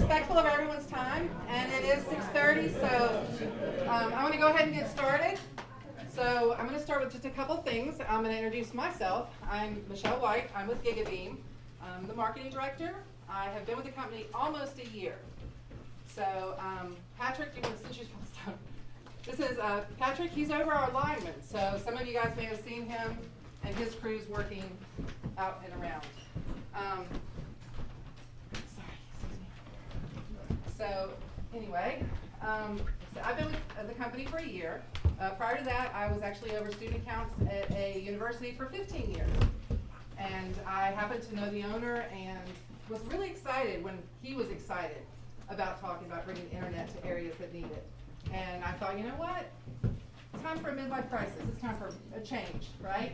respectful of everyone's time, and it is 6:30, so I'm going to go ahead and get started. So I'm going to start with just a couple things. I'm going to introduce myself. I'm Michelle White. I'm with Gigabeam. I'm the marketing director. I have been with the company almost a year. So Patrick, you want to since you this is Patrick. He's over our lineman. So some of you guys may have seen him and his crew's working out and around. So anyway, so I've been with the company for a year. Prior to that, I was actually over student accounts at a university for 15 years. And I happened to know the owner and was really excited when he was excited about talking about bringing internet to areas that need it. And I thought, you know what? It's time for a midlife crisis. It's time for a change, right?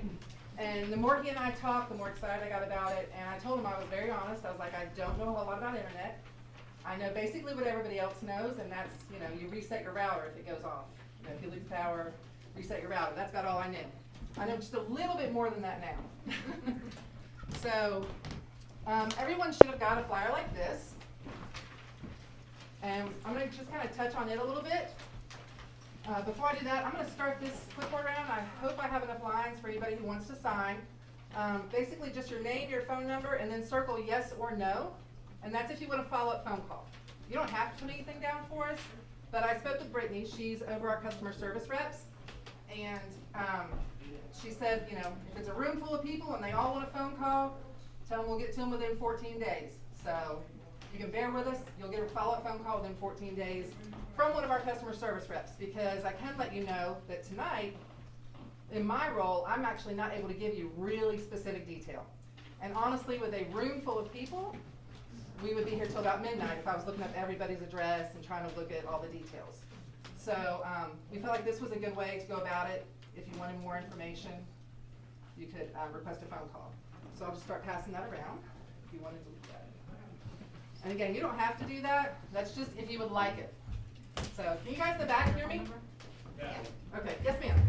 And the more he and I talked, the more excited I got about it. And I told him I was very honest. I was like, I don't know a whole lot about internet. I know basically what everybody else knows, and that's, you reset your router if it goes off. If you lose power, reset your router. That's about all I knew. I know just a little bit more than that now. So everyone should have got a flyer like this. And I'm going to just kind of touch on it a little bit. Before I do that, I'm going to start this clipboard round. I hope I have enough lines for anybody who wants to sign. Basically just your name, your phone number, and then circle yes or no. And that's if you want a follow-up phone call. You don't have to put anything down for us, but I spoke with Brittany. She's over our customer service reps. And she said, if it's a room full of people and they all want a phone call, tell them we'll get to them within 14 days. So you can bear with us. You'll get a follow-up phone call within 14 days from one of our customer service reps, because I can let you know that tonight, in my role, I'm actually not able to give you really specific detail. And honestly, with a room full of people, we would be here till about midnight if I was looking up everybody's address and trying to look at all the details. So we felt like this was a good way to go about it. If you wanted more information, you could request a phone call. So I'll just start passing that around if you wanted to do that. And again, you don't have to do that. That's just if you would like it. So can you guys in the back hear me? Yeah. Okay, yes ma'am.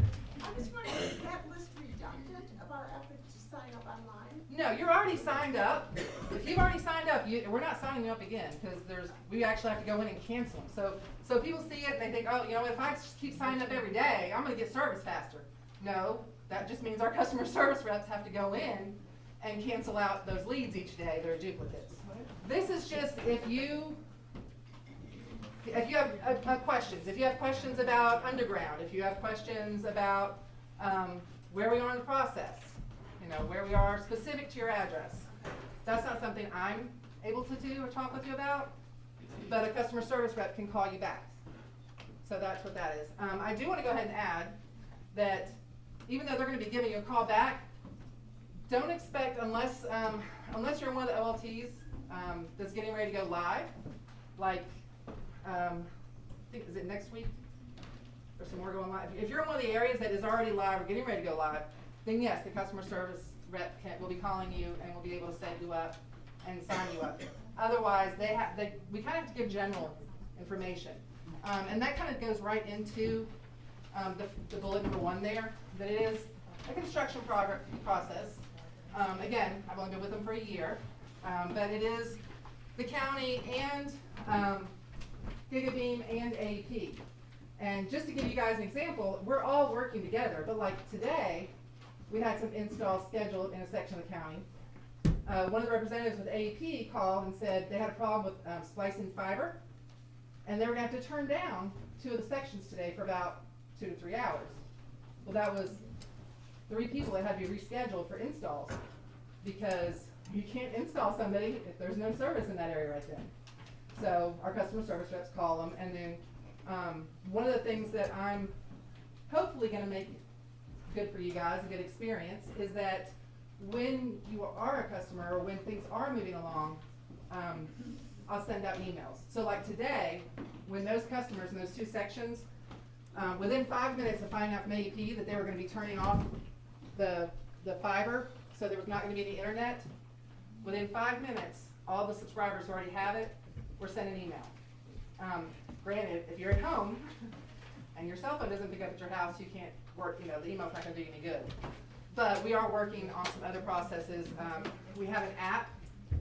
I was wondering, is that list redundant about after you sign up online? No, you're already signed up. If you've already signed up, we're not signing you up again, because we actually have to go in and cancel them. So people see it, they think, oh, if I just keep signing up every day, I'm going to get service faster. No, that just means our customer service reps have to go in and cancel out those leads each day that are duplicates. This is just if you have questions. If you have questions about underground, if you have questions about where we are in the process, where we are specific to your address. That's not something I'm able to do or talk with you about, but a customer service rep can call you back. So that's what that is. I do want to go ahead and add that even though they're going to be giving you a call back, don't expect, unless you're in one of the OLTs that's getting ready to go live, like I think, is it next week? Or some more going live. If you're in one of the areas that is already live or getting ready to go live, then yes, the customer service rep will be calling you and will be able to set you up and sign you up. Otherwise, we kind of have to give general information. And that kind of goes right into the bullet number 1 there, that it is a construction process. Again, I've only been with them for a year, but it is the county and Gigabeam and AEP. And just to give you guys an example, we're all working together, but like today, we had some installs scheduled in a section of the county. One of the representatives with AEP called and said they had a problem with splicing fiber, and they were going to have to turn down 2 of the sections today for about 2 to 3 hours. Well, that was 3 people that had to be rescheduled for installs, because you can't install somebody if there's no service in that area right then. So our customer service reps call them, and then one of the things that I'm hopefully going to make good for you guys, a good experience, is that when you are a customer or when things are moving along, I'll send out emails. So like today, when those customers in those 2 sections, within 5 minutes of finding out from AEP that they were going to be turning off the fiber, so there was not going to be any internet, within 5 minutes, all the subscribers who already have it were sent an email. Granted, if you're at home and your cell phone doesn't pick up at your house, you can't work, the email's not going to do you any good. But we are working on some other processes. We have an app.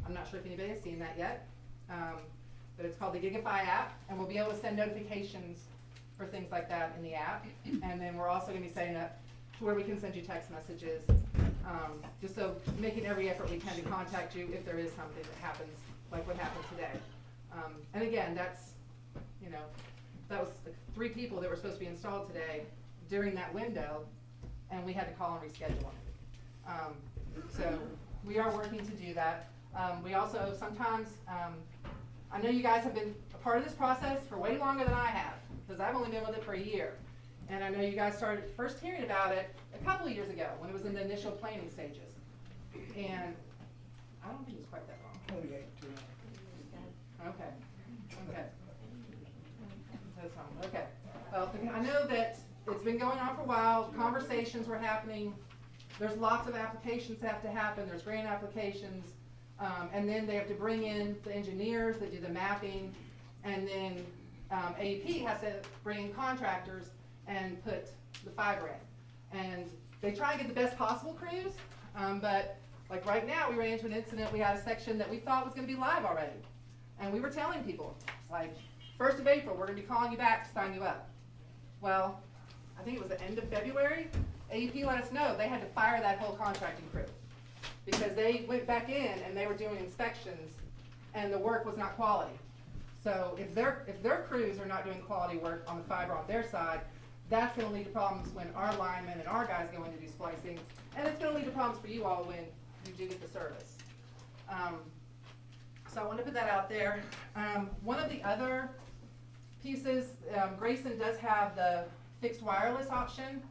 I'm not sure if anybody has seen that yet. but it's called the Gigify app, and we'll be able to send notifications for things like that in the app. And then we're also going to be setting up to where we can send you text messages, just so making every effort we can to contact you if there is something that happens, like what happened today. And again, that's, you know, that was like 3 people that were supposed to be installed today during that window, and we had to call and reschedule them. So we are working to do that. We also sometimes, I know you guys have been a part of this process for way longer than I have, because I've only been with it for a year. And I know you guys started first hearing about it a couple of years ago when it was in the initial planning stages. And I don't think it was quite that long. 28. Okay. Okay. That's fine. Okay. Well, I know that it's been going on for a while. Conversations were happening. There's lots of applications that have to happen. There's grant applications. And then they have to bring in the engineers that do the mapping. And then AEP has to bring in contractors and put the fiber in. And they try and get the best possible crews. But like right now, we ran into an incident. We had a section that we thought was going to be live already. And we were telling people, like, 1st of April, we're going to be calling you back to sign you up. Well, I think it was the end of February, AEP let us know they had to fire that whole contracting crew because they went back in and they were doing inspections and the work was not quality. So if their crews are not doing quality work on the fiber on their side, that's going to lead to problems when our linemen and our guys go in to do splicing, and it's going to lead to problems for you all when you do get the service. So I want to put that out there. One of the other pieces, Grayson does have the fixed wireless option,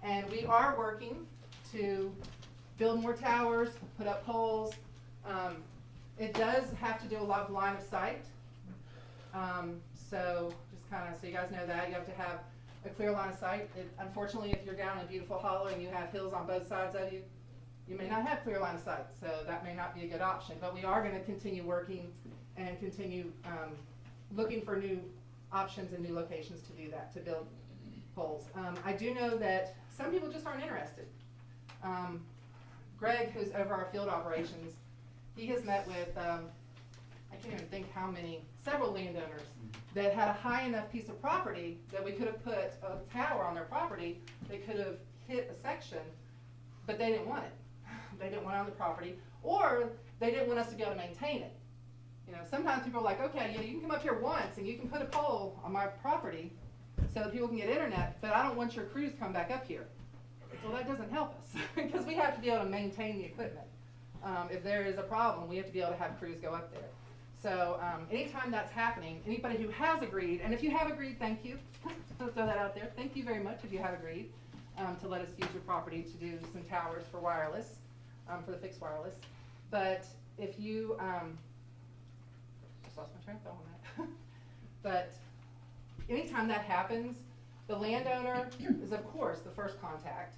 and we are working to build more towers, put up poles. It does have to do a lot of line of sight. So just kind of so you guys know that, you have to have a clear line of sight. Unfortunately, if you're down in a beautiful hollow and you have hills on both sides of you, you may not have clear line of sight, so that may not be a good option. But we are going to continue working and continue looking for new options and new locations to do that, to build poles. I do know that some people just aren't interested. Greg, who's over our field operations, he has met with, I can't even think how many, several landowners that had a high enough piece of property that we could have put a tower on their property. They could have hit a section, but they didn't want it. They didn't want it on the property, or they didn't want us to be able to maintain it. You know, sometimes people are like, okay, you can come up here once and you can put a pole on my property so that people can get internet, but I don't want your crews to come back up here. Well, that doesn't help us because we have to be able to maintain the equipment. If there is a problem, we have to be able to have crews go up there. So anytime that's happening, anybody who has agreed, and if you have agreed, thank you. Let's throw that out there. Thank you very much if you have agreed to let us use your property to do some towers for wireless, for the fixed wireless. But if you, just lost my train of thought on that. But anytime that happens, the landowner is of course the first contact.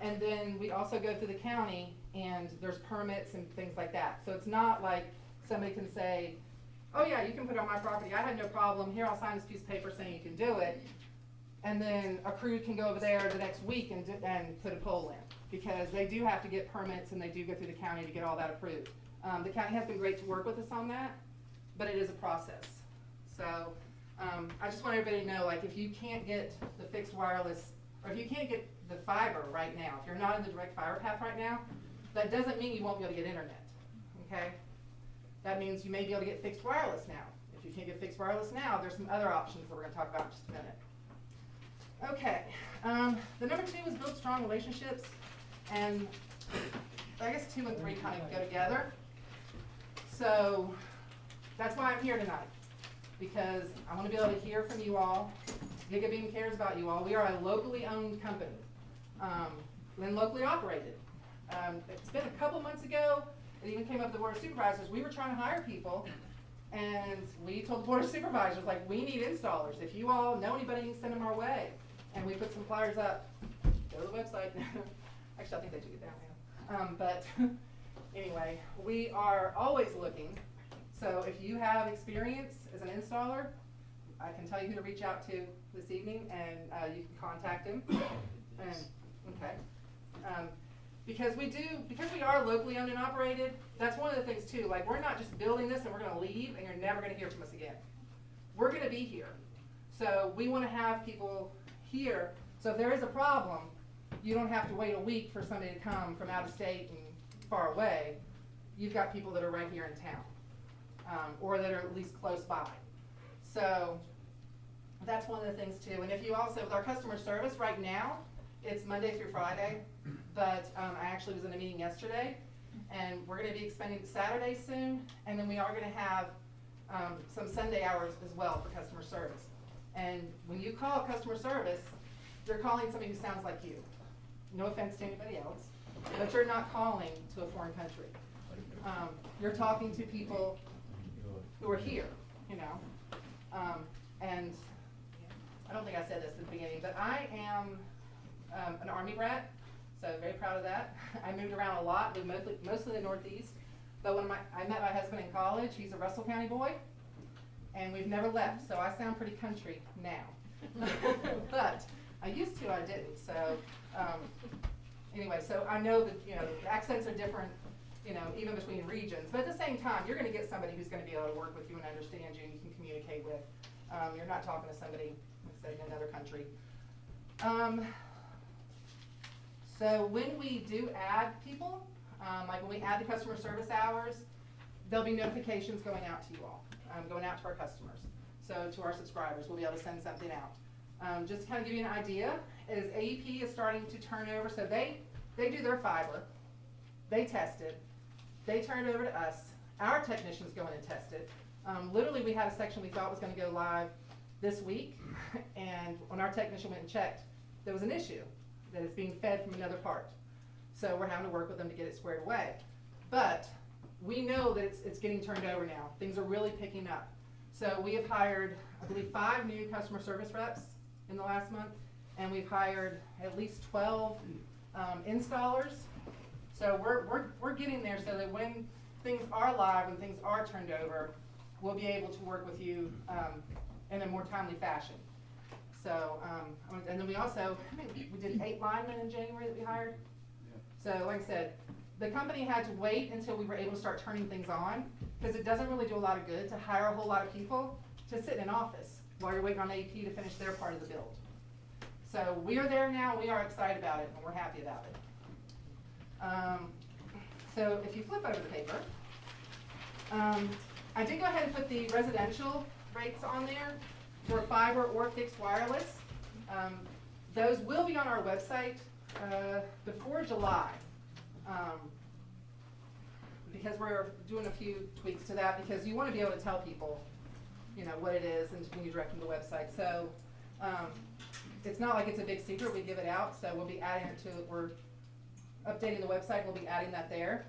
And then we also go through the county and there's permits and things like that. So it's not like somebody can say, oh yeah, you can put it on my property, I had no problem, here I'll sign this piece of paper saying you can do it. And then a crew can go over there the next week and put a pole in, because they do have to get permits and they do go through the county to get all that approved. The county has been great to work with us on that, but it is a process. So I just want everybody to know, like, if you can't get the fixed wireless, or if you can't get the fiber right now, if you're not in the direct fiber path right now, that doesn't mean you won't be able to get internet, okay? That means you may be able to get fixed wireless now. If you can't get fixed wireless now, there's some other options that we're gonna talk about in just a minute. Okay, the number 2 is build strong relationships, and I guess 2 and 3 kind of go together. So that's why I'm here tonight, because I want to be able to hear from you all. Gigabeam cares about you all. We are a locally owned company, and locally operated. It's been a couple months ago, it even came up to the Board of Supervisors. We were trying to hire people, and we told the Board of Supervisors, like, we need installers. If you all know anybody, you can send them our way. And we put some flyers up. Go to the website. Actually, I think they took it down now. But anyway, we are always looking. So if you have experience as an installer, I can tell you who to reach out to this evening, and you can contact him. And, okay. because we are locally owned and operated, that's one of the things too, like, we're not just building this and we're gonna leave and you're never gonna hear from us again. We're gonna be here. So we wanna have people here, so if there is a problem, you don't have to wait a week for somebody to come from out of state and far away. You've got people that are right here in town, or that are at least close by. So that's one of the things too. And if you also, with our customer service right now, it's Monday through Friday, but I actually was in a meeting yesterday, and we're gonna be expanding to Saturday soon, and then we are gonna have some Sunday hours as well for customer service. And when you call customer service, you're calling somebody who sounds like you. No offense to anybody else, but you're not calling to a foreign country. You're talking to people who are here, you know. And I don't think I said this at the beginning, but I am an Army brat, so very proud of that. I moved around a lot, lived mostly in the Northeast. But when I met my husband in college, he's a Russell County boy, and we've never left, so I sound pretty country now. But I used to, I didn't. So anyway, so I know that, you know, the accents are different, you know, even between regions. But at the same time, you're going to get somebody who's going to be able to work with you and understand you and you can communicate with. You're not talking to somebody, let's say, in another country. So when we do add people, like when we add the customer service hours, there'll be notifications going out to you all, going out to our customers. So to our subscribers, we'll be able to send something out. Just to kind of give you an idea, is AEP is starting to turn over, so they do their fiber, they test it, they turn it over to us, our technicians go in and test it. Literally we had a section we thought was going to go live this week, and when our technician went and checked, there was an issue that it's being fed from another part. So we're having to work with them to get it squared away. But we know that it's getting turned over now. Things are really picking up. So we have hired, I believe, 5 new customer service reps in the last month, and we've hired at least 12 installers. So we're getting there so that when things are live, when things are turned over, we'll be able to work with you in a more timely fashion. So, and then we also, we did 8 linemen in January that we hired. Yeah. So like I said, the company had to wait until we were able to start turning things on, because it doesn't really do a lot of good to hire a whole lot of people to sit in an office while you're waiting on AP to finish their part of the build. So we are there now, we are excited about it, and we're happy about it. So if you flip over the paper, I did go ahead and put the residential rates on there for fiber or fixed wireless. Those will be on our website before July, because we're doing a few tweaks to that, because you want to be able to tell people, you know, what it is and when you direct them to the website. So it's not like it's a big secret, we give it out, so we'll be adding it to, we're updating the website, we'll be adding that there.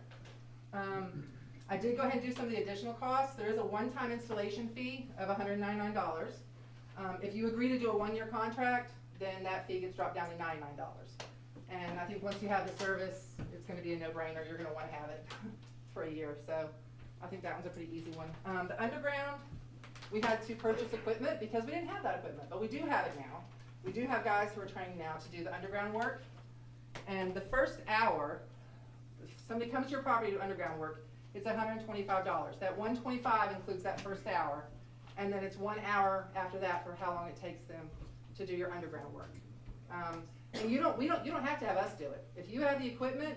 I did go ahead and do some of the additional costs. There is a one-time installation fee of $199. If you agree to do a 1-year contract, then that fee gets dropped down to $99. And I think once you have the service, it's going to be a no-brainer. You're going to want to have it for a year. So I think that one's a pretty easy one. The underground, we had to purchase equipment because we didn't have that equipment, but we do have it now. We do have guys who are training now to do the underground work. And the first hour, if somebody comes to your property to do underground work, it's $125. That $125 includes that first hour, and then it's 1 hour after that for how long it takes them to do your underground work. And you don't have to have us do it. If you have the equipment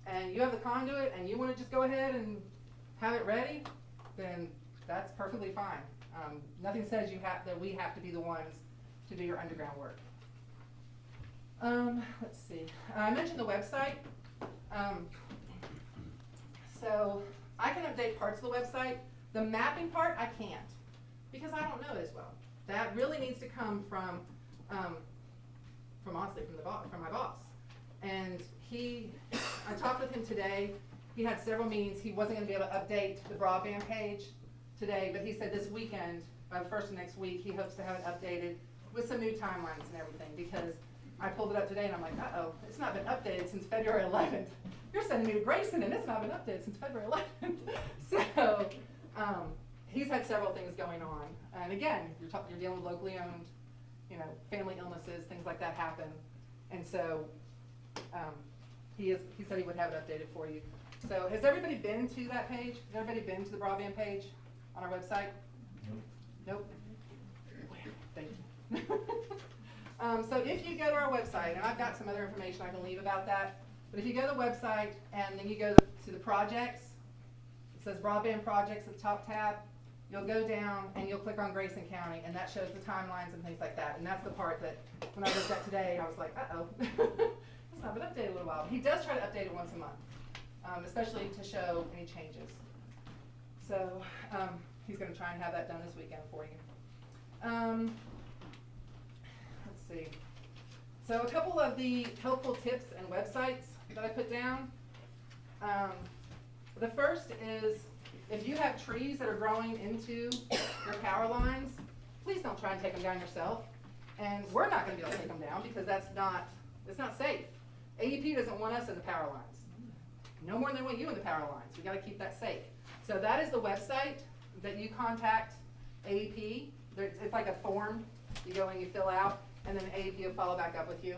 and you have the conduit and you want to just go ahead and have it ready, then that's perfectly fine. Nothing says that we have to be the ones to do your underground work. Let's see. I mentioned the website. So I can update parts of the website. The mapping part I can't, because I don't know it as well. That really needs to come from honestly from my boss. And I talked with him today. He had several meetings. He wasn't going to be able to update the broadband page today, but he said this weekend, by the first of next week, he hopes to have it updated with some new timelines and everything, because I pulled it up today and I'm like, uh-oh, it's not been updated since February 11th. You're sending me to Grayson and it's not been updated since February 11th. So he's had several things going on. And again, you're dealing with locally owned, you know, family illnesses, things like that happen. And so he said he would have it updated for you. So has everybody been to that page? Has everybody been to the broadband page on our website? Nope. Thank you. So if you go to our website, and I've got some other information I can leave about that, but if you go to the website and then you go to the projects, it says broadband projects at the top tab, you'll go down and you'll click on Grayson County, and that shows the timelines and things like that. And that's the part that when I looked at today, I was like, uh-oh, it's not been updated in a little while. But he does try to update it once a month, especially to show any changes. So he's going to try and have that done this weekend for you. Let's see. So a couple of the helpful tips and websites that I put down. The first is, if you have trees that are growing into your power lines, please don't try and take them down yourself. And we're not going to be able to take them down because it's not safe. AEP doesn't want us in the power lines. No more than they want you in the power lines. We got to keep that safe. So that is the website that you contact AEP. It's like a form you go and you fill out, and then AEP will follow back up with you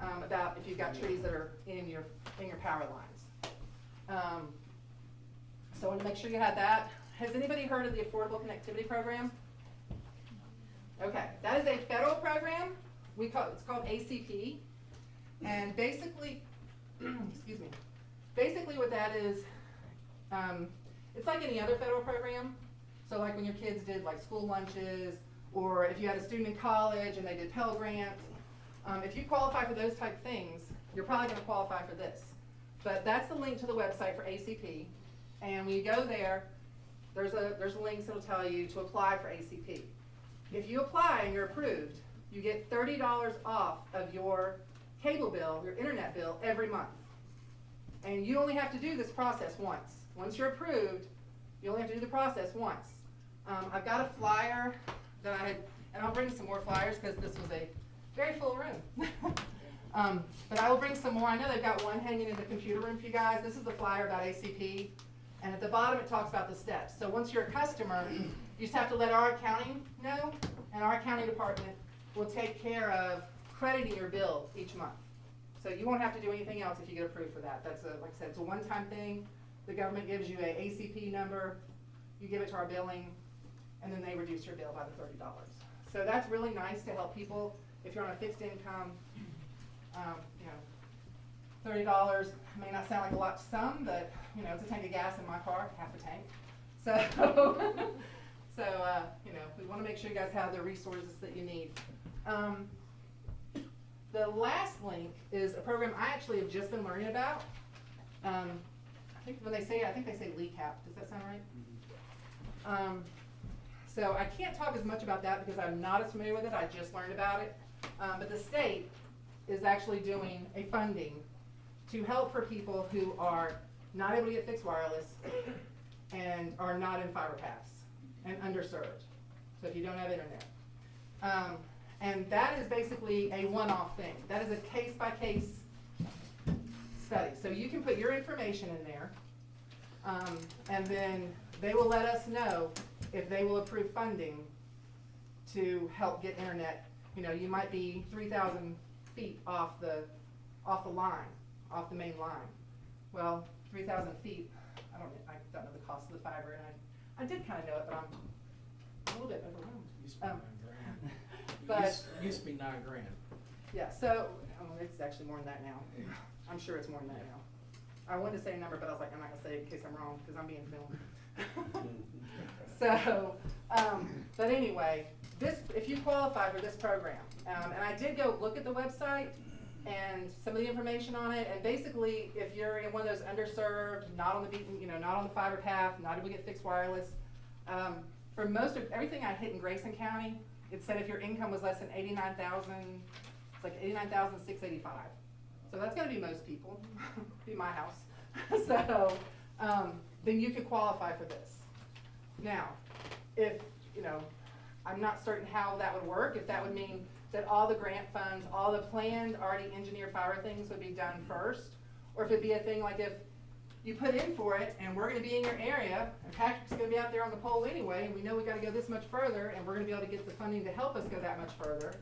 about if you've got trees that are in your power lines. So I want to make sure you had that. Has anybody heard of the Affordable Connectivity Program? Okay, that is a federal program. It's called ACP, and basically, excuse me. Basically, what that is, it's like any other federal program. So, like when your kids did like school lunches, or if you had a student in college and they did Pell Grant, if you qualify for those type things, you're probably going to qualify for this. But that's the link to the website for ACP. And when you go there, there's a link that'll tell you to apply for ACP. If you apply and you're approved, you get $30 off of your cable bill, your internet bill, every month. And you only have to do this process once. Once you're approved, you only have to do the process once. I've got a flyer that I had, and I'll bring some more flyers because this was a very full room. But I will bring some more. I know they've got one hanging in the computer room for you guys. This is the flyer about ACP. And at the bottom it talks about the steps. So once you're a customer, you just have to let our accounting know, and our accounting department will take care of crediting your bill each month. So you won't have to do anything else if you get approved for that. That's like I said, it's a one-time thing. The government gives you a ACP number, you give it to our billing, and then they reduce your bill by the $30. So that's really nice to help people if you're on a fixed income. $30 may not sound like a lot to some, but it's a tank of gas in my car, half a tank. So, we want to make sure you guys have the resources that you need. The last link is a program I actually have just been learning about. I think they say LECAP. Does that sound right? So I can't talk as much about that because I'm not as familiar with it. I just learned about it. But the state is actually doing a funding to help for people who are not able to get fixed wireless and are not in fiber paths and underserved. So if you don't have internet. And that is basically a one-off thing. That is a case-by-case study. So you can put your information in there, and then they will let us know if they will approve funding to help get internet. You might be 3,000 feet off the line, off the main line. Well, 3,000 feet, I don't know the cost of the fiber, and I did kind of know it, but I'm a little bit overwhelmed. Used to be $9,000. But used to be $9,000. yeah, so it's actually more than that now. I'm sure it's more than that now. I wanted to say a number, but I was like, I'm not gonna say it in case I'm wrong because I'm being filmed. So, but anyway, if you qualify for this program, and I did go look at the website and some of the information on it, and basically, if you're in one of those underserved, not on the beaten, not on the fiber path, not able to get fixed wireless, for most of everything I hit in Grayson County, it said if your income was less than 89,000, it's like 89,685. So that's gonna be most people, be my house. So then you could qualify for this. Now, if I'm not certain how that would work. If that would mean that all the grant funds, all the planned, already engineered fiber things would be done first, or if it'd be a thing like if you put in for it and we're going to be in your area and Patrick's going to be out there on the pole anyway, and we know we got to go this much further, and we're going to be able to get the funding to help us go that much further,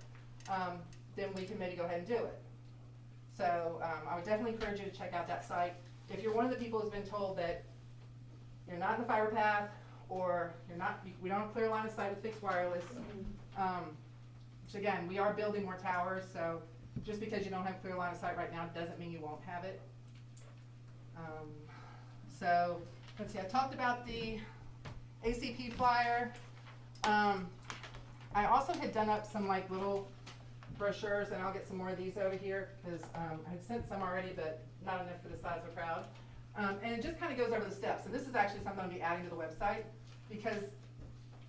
then we can maybe go ahead and do it. So So I would definitely encourage you to check out that site. If you're one of the people who's been told that you're not in the fiber path, or we don't have clear line of sight with fixed wireless, which again, we are building more towers, so just because you don't have clear line of sight right now doesn't mean you won't have it. So let's see, I talked about the ACP flyer. I also had done up some like little brochures, and I'll get some more of these over here because I had sent some already, but not enough for the size of the crowd. And it just kind of goes over the steps. And this is actually something I'll be adding to the website because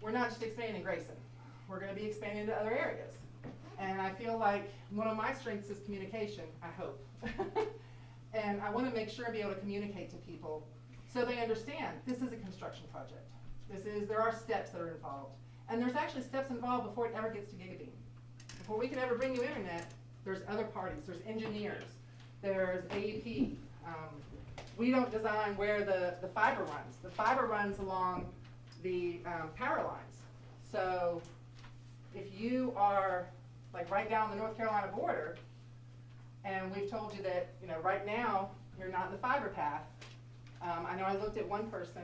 we're not just expanding in Grayson. We're going to be expanding to other areas. And I feel like one of my strengths is communication, I hope. And I want to make sure and be able to communicate to people so they understand this is a construction project. There are steps that are involved. And there's actually steps involved before it ever gets to Gigabeam. Before we can ever bring you internet, there's other parties, there's engineers, there's AEP. We don't design where the fiber runs. The fiber runs along the power lines. So if you are like right down the North Carolina border, and we've told you that, you know, right now you're not in the fiber path. I know I looked at one person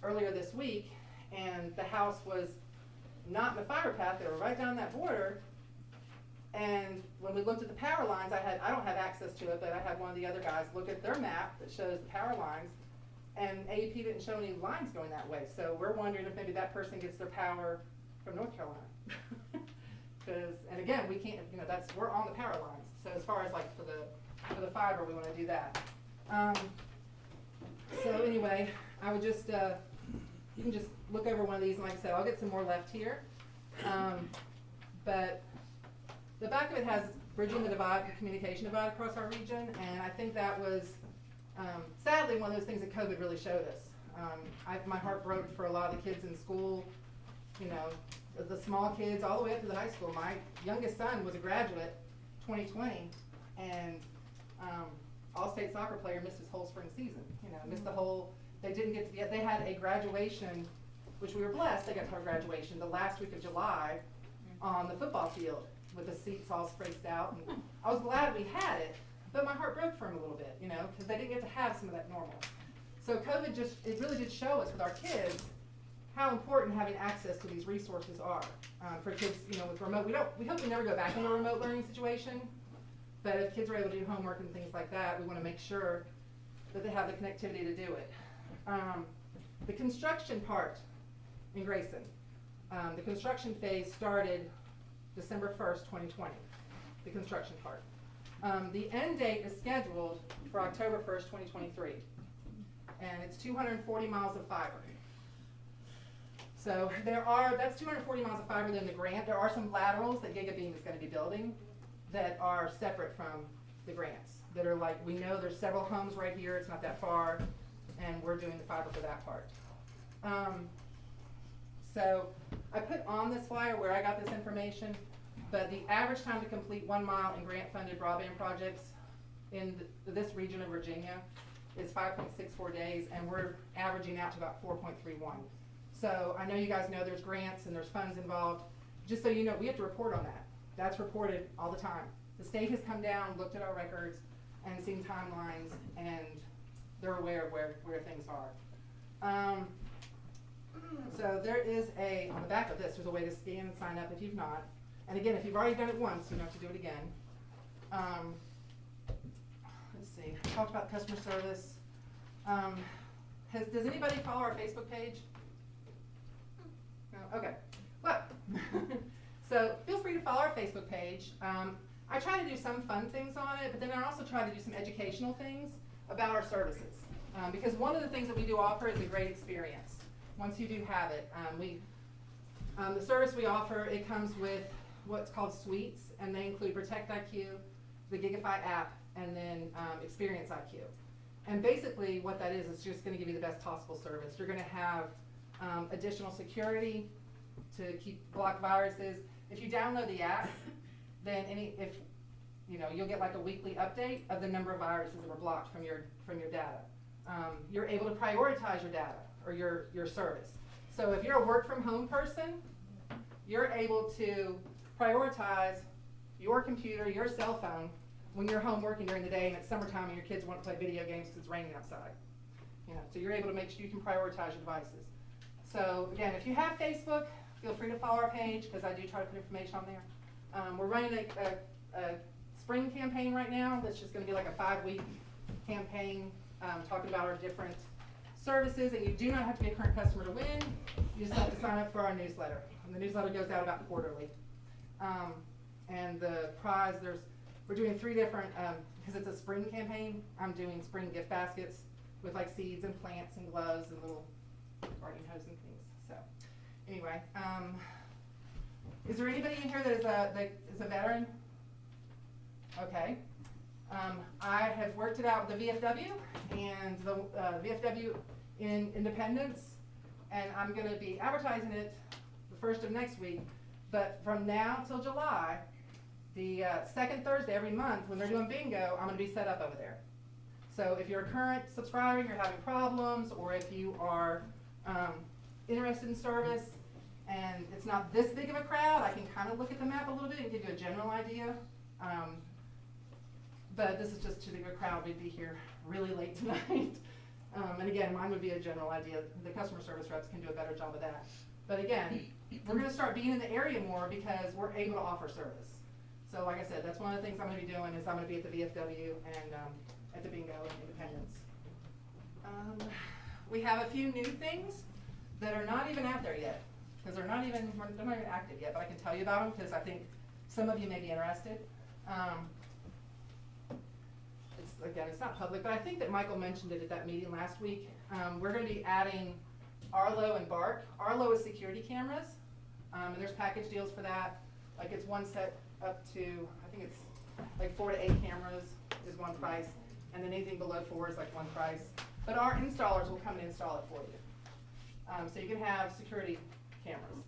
earlier this week, and the house was not in the fiber path. They were right down that border. And when we looked at the power lines, I don't have access to it, but I had one of the other guys look at their map that shows the power lines, and AEP didn't show any lines going that way. So we're wondering if maybe that person gets their power from North Carolina. And again, we can't, you know, we're on the power lines. So as far as like for the fiber, we want to do that. So anyway, I would just, you can just look over one of these, and like I said, I'll get some more left here. But the back of it has bridging the divide, the communication divide across our region, and I think that was, sadly, one of those things that COVID really showed us. My heart broke for a lot of the kids in school, you know, the small kids all the way up to the high school. My youngest son was a graduate 2020, and all-state soccer player missed his whole spring season, you know, missed the whole, they didn't get to, they had a graduation, which we were blessed, they got to our graduation the last week of July on the football field with the seats all spaced out, and I was glad we had it, but my heart broke for him a little bit, you know, because they didn't get to have some of that normal. So COVID it really did show us with our kids how important having access to these resources are for kids, you know, with remote. We hope we never go back into a remote learning situation, but if kids are able to do homework and things like that, we want to make sure that they have the connectivity to do it. The construction part in Grayson, the construction phase started December 1st, 2020, the construction part. The end date is scheduled for October 1st, 2023, and it's 240 miles of fiber. So that's 240 miles of fiber in the grant. There are some laterals that Gigabeam is going to be building that are separate from the grants, that are like, we know there's several homes right here, it's not that far, and we're doing the fiber for that part. So I put on this flyer where I got this information, but the average time to complete 1 mile in grant-funded broadband projects in this region of Virginia is 5.64 days, and we're averaging out to about 4.31. So I know you guys know there's grants and there's funds involved. Just so you know, we have to report on that. That's reported all the time. The state has come down, looked at our records, and seen timelines, and they're aware of where things are. So there is on the back of this, there's a way to scan and sign up if you've not. And again, if you've already done it once, you don't have to do it again. Let's see, I talked about customer service. Does anybody follow our Facebook page? No? Okay. Well, so feel free to follow our Facebook page. I try to do some fun things on it, but then I also try to do some educational things about our services. Because one of the things that we do offer is a great experience. Once you do have it, the service we offer, it comes with what's called suites, and they include Protect IQ, the Gigify app, and then Experience IQ. And basically what that is just going to give you the best possible service. You're going to have additional security to block viruses. If you download the app, then you'll get like a weekly update of the number of viruses that were blocked from your data. You're able to prioritize your data or your service. So if you're a work from home person, you're able to prioritize your computer, your cell phone when you're home working during the day and it's summertime and your kids want to play video games because it's raining outside. So you're able to make sure you can prioritize your devices. So again, if you have Facebook, feel free to follow our page because I do try to put information on there. We're running a spring campaign right now that's just going to be like a 5-week campaign talking about our different services, and you do not have to be a current customer to win. You just have to sign up for our newsletter, and the newsletter goes out about quarterly. And the prize, we're doing 3 different, because it's a spring campaign, I'm doing spring gift baskets with like seeds and plants and gloves and little garden hose and things. So anyway, is there anybody in here that is a veteran? Okay. I have worked it out with the VFW and the VFW in Independence, and I'm going to be advertising it the first of next week. But from now till July, the second Thursday every month when they're doing bingo, I'm going to be set up over there. So if you're a current subscriber, you're having problems, or if you are interested in service and it's not this big of a crowd, I can kind of look at the map a little bit and give you a general idea. But this is just too big of a crowd. We'd be here really late tonight. And again, mine would be a general idea. The customer service reps can do a better job of that. But again, we're going to start being in the area more because we're able to offer service. So like I said, that's one of the things I'm going to be doing is I'm going to be at the VFW and at the bingo and Independence. We have a few new things that are not even out there yet because they're not even active yet, but I can tell you about them because I think some of you may be interested. Again, it's not public, but I think that Michael mentioned it at that meeting last week. We're going to be adding Arlo and Bark. Arlo is security cameras, and there's package deals for that. Like it's one set up to, I think it's like 4 to 8 cameras is one price, and then anything below 4 is like one price. But our installers will come and install it for you. So you can have security cameras.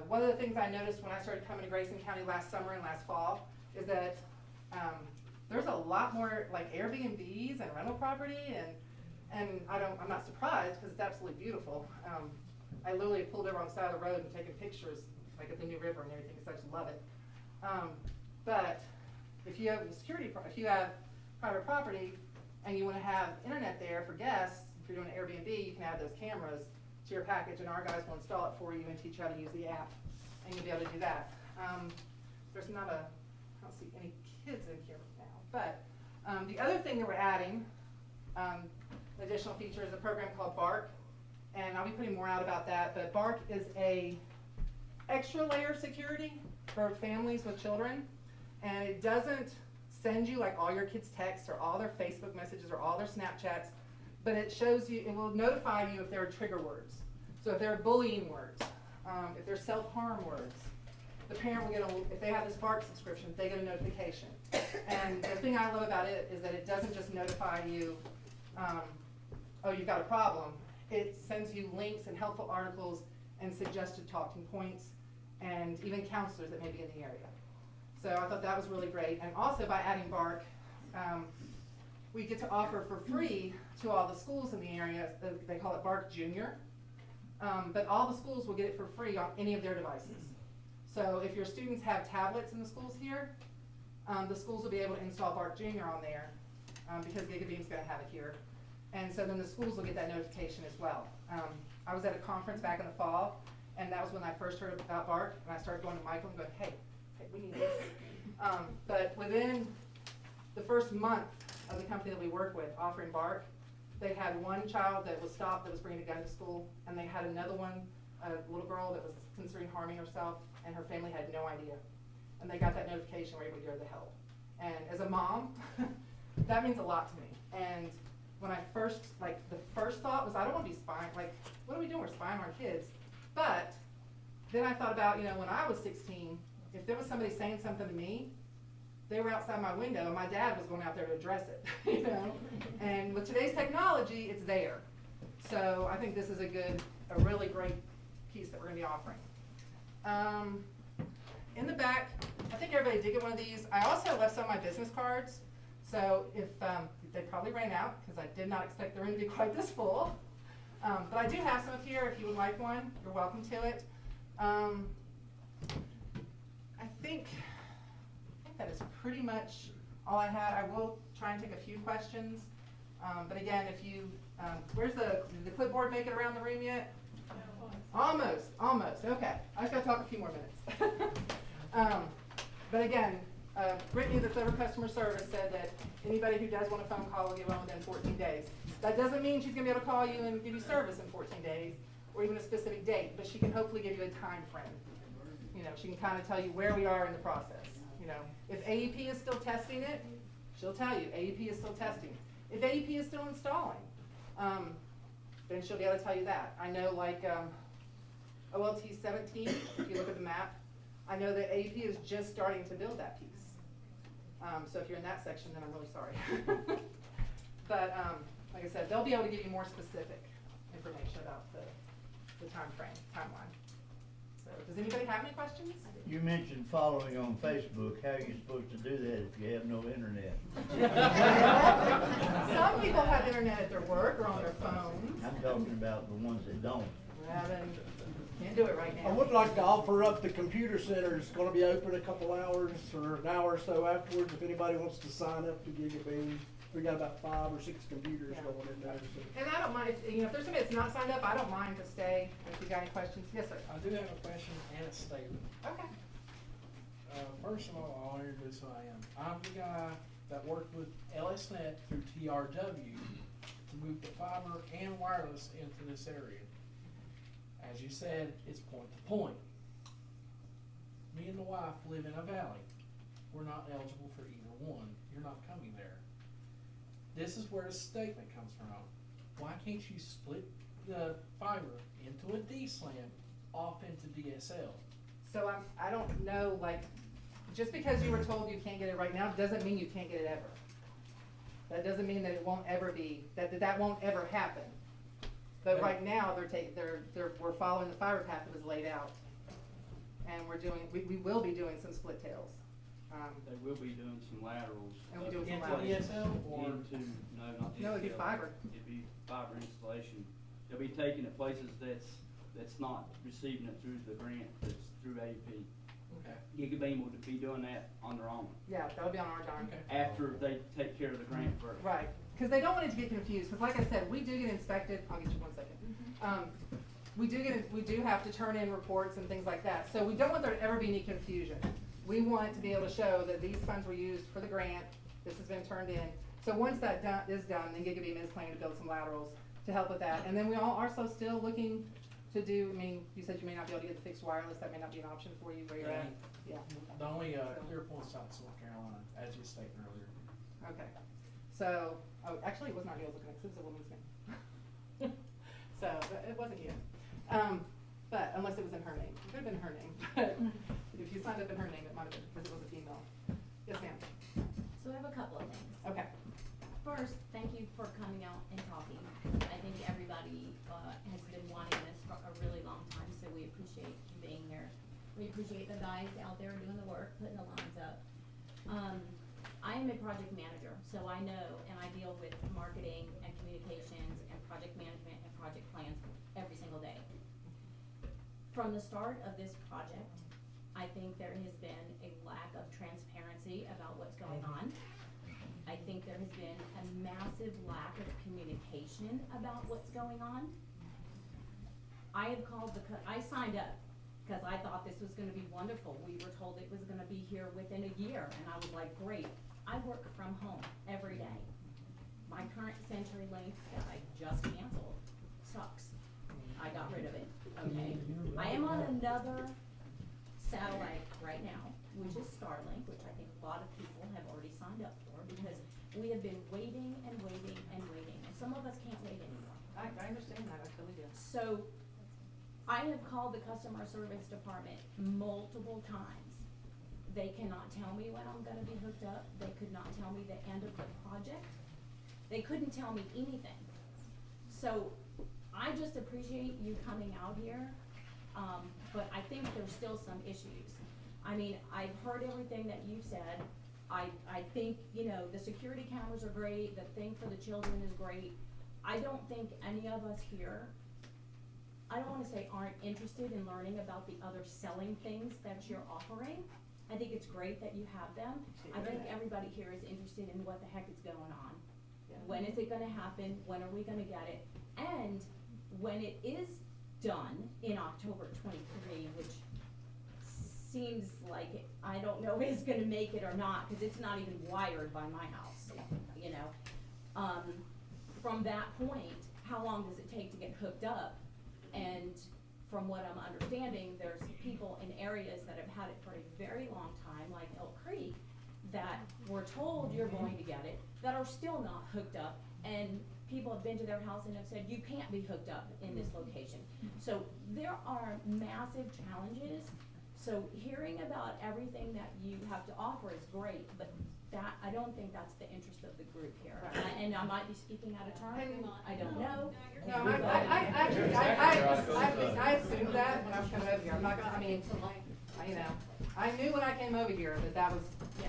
One of the things I noticed when I started coming to Grayson County last summer and last fall is that there's a lot more like Airbnbs and rental property, and I'm not surprised because it's absolutely beautiful. I literally pulled over on the side of the road and taken pictures like at the new river and everything because I just love it. But if you have if you have private property and you want to have internet there for guests, if you're doing an Airbnb, you can add those cameras to your package, and our guys will install it for you and teach you how to use the app, and you'll be able to do that. There's not I don't see any kids in here now, but the other thing that we're adding, additional feature, is a program called Bark, and I'll be putting more out about that, but Bark is a extra layer of security for families with children, and it doesn't send you like all your kids' texts or all their Facebook messages or all their Snapchats, but it shows you, it will notify you if there are trigger words. So if there are bullying words, if there's self-harm words, the parent will get if they have this Bark subscription, they get a notification. And the thing I love about it is that it doesn't just notify you, oh, you've got a problem. It sends you links and helpful articles and suggested talking points and even counselors that may be in the area. So I thought that was really great. And also by adding Bark, we get to offer for free to all the schools in the area, they call it Bark Junior, but all the schools will get it for free on any of their devices. So if your students have tablets in the schools here, the schools will be able to install Bark Junior on there because Gigabeam's going to have it here. And so then the schools will get that notification as well. I was at a conference back in the fall, and that was when I first heard about Bark, and I started going to Michael and going, hey, we need this. But within the first month of the company that we work with offering Bark, they had one child that was stopped that was bringing a gun to school, and they had another one, a little girl that was considering harming herself, and her family had no idea. And they got that notification, were able to go to help. And as a mom, that means a lot to me. And when I first, the first thought was, I don't want to be spying, what are we doing? We're spying on our kids. But then I thought about, when I was 16, if there was somebody saying something to me, they were outside my window and my dad was going out there to address it, And with today's technology, it's there. So I think this is a really great piece that we're going to be offering. In the back, I think everybody did get one of these. I also left some of my business cards. So if they probably ran out because I did not expect the room to be quite this full. But I do have some up here. If you would like one, you're welcome to it. I think that is pretty much all I had. I will try and take a few questions. But again, if you, where's the clipboard make it around the room yet? Almost, okay. I just gotta talk a few more minutes. But again, Brittany, the Clever Customer Service, said that anybody who does want a phone call will get one within 14 days. That doesn't mean she's gonna be able to call you and give you service in 14 days, or even a specific date, but she can hopefully give you a time frame. You know, she can kind of tell you where we are in the process. You know, if AEP is still testing it, she'll tell you AEP is still testing. If AEP is still installing, then she'll be able to tell you that. I know, like OLT 17, if you look at the map, I know that AEP is just starting to build that piece. So if you're in that section, then I'm really sorry. But like I said, they'll be able to give you more specific information about the timeline. So does anybody have any questions? You mentioned following on Facebook. How are you supposed to do that if you have no internet? Some people have internet at their work or on their phones. I'm talking about the ones that don't. Well, then, can't do it right now. I would like to offer up the computer center. It's gonna be open a couple hours or an hour or so afterwards. If anybody wants to sign up to Gigabeam, we got about 5 or 6 computers Yeah. going in there. So. And I don't mind, if there's somebody that's not signed up, I don't mind to stay, if you got any questions. Yes, sir. I do have a question and a statement. Okay. First of all, I'll introduce who I am. I'm the guy that worked with LSNet through TRW to move the fiber and wireless into this area. As you said, it's point to point. Me and the wife live in a valley. We're not eligible for either one. You're not coming there. This is where the statement comes from. Why can't you split the fiber into a D-SLAM off into DSL? So I don't know, like, just because you were told you can't get it right now, doesn't mean you can't get it ever. That doesn't mean that it won't ever be, that won't ever happen. But right now, we're following the fiber path that was laid out. And we will be doing some split tails. They will be doing some laterals. And we're doing some Into laterals. DSL or? Into, no, not DSL. No, it'd be fiber. It'd be fiber installation. They'll be taking it places that's not receiving it through the grant, that's through AEP. Okay. Gigabeam will be doing that on their own, Yeah, that'll be on our dime. Okay. after they take care of the grant first. Right, because they don't want it to get confused, because like I said, we do get inspected, I'll get you 1 second. We do have to turn in reports and things like that, so we don't want there to ever be any confusion. We want to be able to show that these funds were used for the grant, this has been turned in. So once that is done, then Gigabeam is planning to build some laterals to help with that. And then we are also still looking to do, I mean, you said you may not be able to get the fixed wireless, that may not be an option for you where you're at. Yeah, The only clear point South Carolina, as you stated earlier. okay. So, actually it was not you I was looking at, 'cause it was a woman's name. So, but it wasn't you. But unless it was in her name, it could have been her name. But if you signed up in her name, it might have been, because it was a female. Yes, ma'am. So I have a couple of things. Okay. First, thank you for coming out and talking. I think everybody has been wanting this for a really long time, so we appreciate you being here. We appreciate the guys out there doing the work, putting the lines up. I am a project manager, so I know and I deal with marketing and communications and project management and project plans every single day. From the start of this project, I think there has been a lack of transparency about what's going on. I think there has been a massive lack of communication about what's going on. I have called I signed up because I thought this was gonna be wonderful. We were told it was gonna be here within a year, and I was like, great. I work from home every day. My current CenturyLink that I just canceled sucks. I got rid of it, okay? I am on another satellite right now, which is Starlink, which I think a lot of people have already signed up for, because we have been waiting and waiting and waiting, and some of us can't wait anymore. I understand that, I totally do. So, I have called the customer service department multiple times. They cannot tell me when I'm gonna be hooked up, they could not tell me the end of the project, they couldn't tell me anything. So, I just appreciate you coming out here, but I think there's still some issues. I mean, I've heard everything that you've said. I think, the security cameras are great, the thing for the children is great. I don't think any of us here, I don't wanna say aren't interested in learning about the other selling things that you're offering. I think it's great that you have them. I think everybody here is interested in what the heck is going on. Yeah. When is it gonna happen? When are we gonna get it? And when it is done in October 23, which seems like, I don't know if it's gonna make it or not, cause it's not even wired by my house, you know? From that point, how long does it take to get hooked up? And from what I'm understanding, there's people in areas that have had it for a very long time, like Elk Creek, that were told you're going to get it, that are still not hooked up, and people have been to their house and have said, you can't be hooked up in this location. So there are massive challenges. So hearing about everything that you have to offer is great, but that, I don't think that's the interest of the group here. And I might be speaking out of turn, I don't know. No, I assumed that when I was coming over here. I'm not gonna, you know, I knew when I came over here that was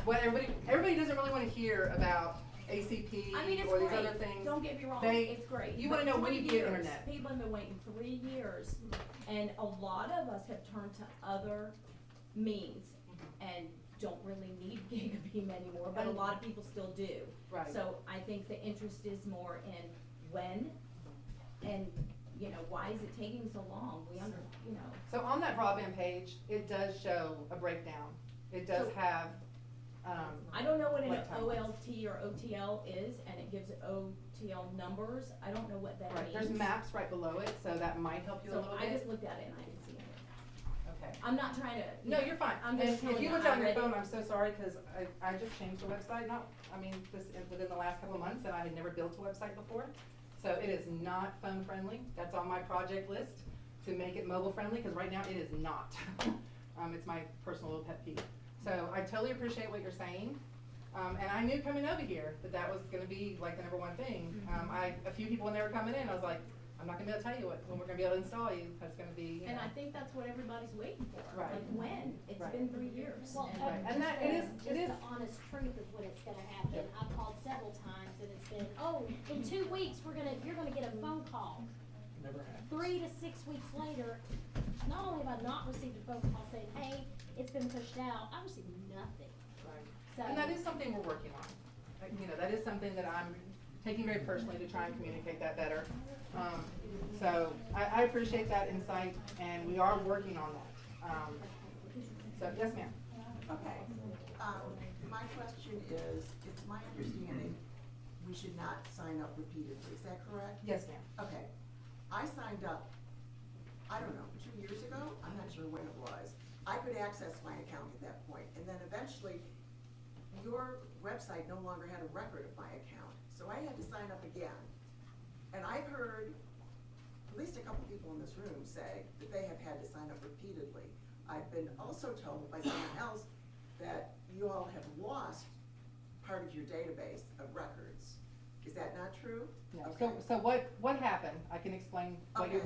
what everybody doesn't really wanna hear about ACP I mean, it's or these great, other things. don't get me wrong, They- it's great. you wanna But know when 3 you get years, internet. People have been waiting 3 years, and a lot of us have turned to other means and don't really need Gigabeam anymore, but a lot of people still do. Right. So I think the interest is more in when, and, you know, why is it taking so long? You know. So on that broadband page, it does show a breakdown. It does So- have, I don't know what an What timelines? OLT or OTL is, and it gives OTL numbers, I don't know what that right, means. there's maps right below it, so that might help you a So little I just bit. looked at it and I didn't see it. Okay. I'm not trying to. No, you're fine. I'm And just telling if you you, looked I on your read it. phone, I'm so sorry, cause I just changed the website, within the last couple of months, and I had never built a website before. So it is not phone friendly. That's on my project list to make it mobile friendly, cause right now it is not. It's my personal little pet peeve. So I totally appreciate what you're saying. And I knew coming over here that was gonna be like the number one thing. A few people when they were coming in, I was like, I'm not gonna be able to tell you when we're gonna be able to install you. That's gonna be, you And know. I think that's what everybody's waiting for, Right. like when? It's Right. been 3 years. Well, and- Right. And that- it is- just the honest truth of when it's gonna happen. Yep. I've called several times and it's been, oh, in 2 weeks, you're gonna get a phone call. Never happened. 3 to 6 weeks later, not only have I not received a phone call saying, hey, it's been pushed out, I received nothing. Right. So. And that is something we're working on. You know, that is something that I'm taking very personally to try and communicate that better. So I appreciate that insight, and we are working on that. So, yes, ma'am. Okay, my question is, it's my understanding we should not sign up repeatedly, is that correct? Yes, ma'am. Okay, I signed up, I don't know, 2 years ago, I'm not sure when it was. I could access my account at that point, and then eventually, your website no longer had a record of my account, so I had to sign up again. And I've heard at least a couple people in this room say that they have had to sign up repeatedly. I've been also told by someone else that you all have lost part of your database of records. Is that not true? No. Okay. So what happened? I can explain what you're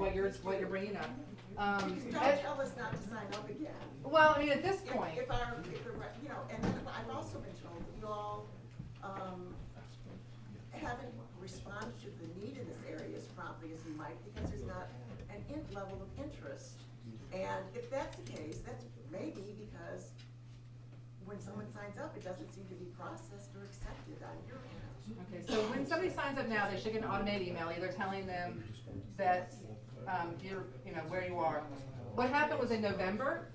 bringing up. Because don't tell us not to sign up again. Well, I mean, at this point, If you know, and then I've also been told that you all, haven't responded to the need in this area as promptly as you might, because there's not an level of interest. And if that's the case, that's maybe because when someone signs up, it doesn't seem to be processed or accepted on your end. okay, so when somebody signs up now, they should get an automated email, either telling them that, you know, where you are. What happened was in November,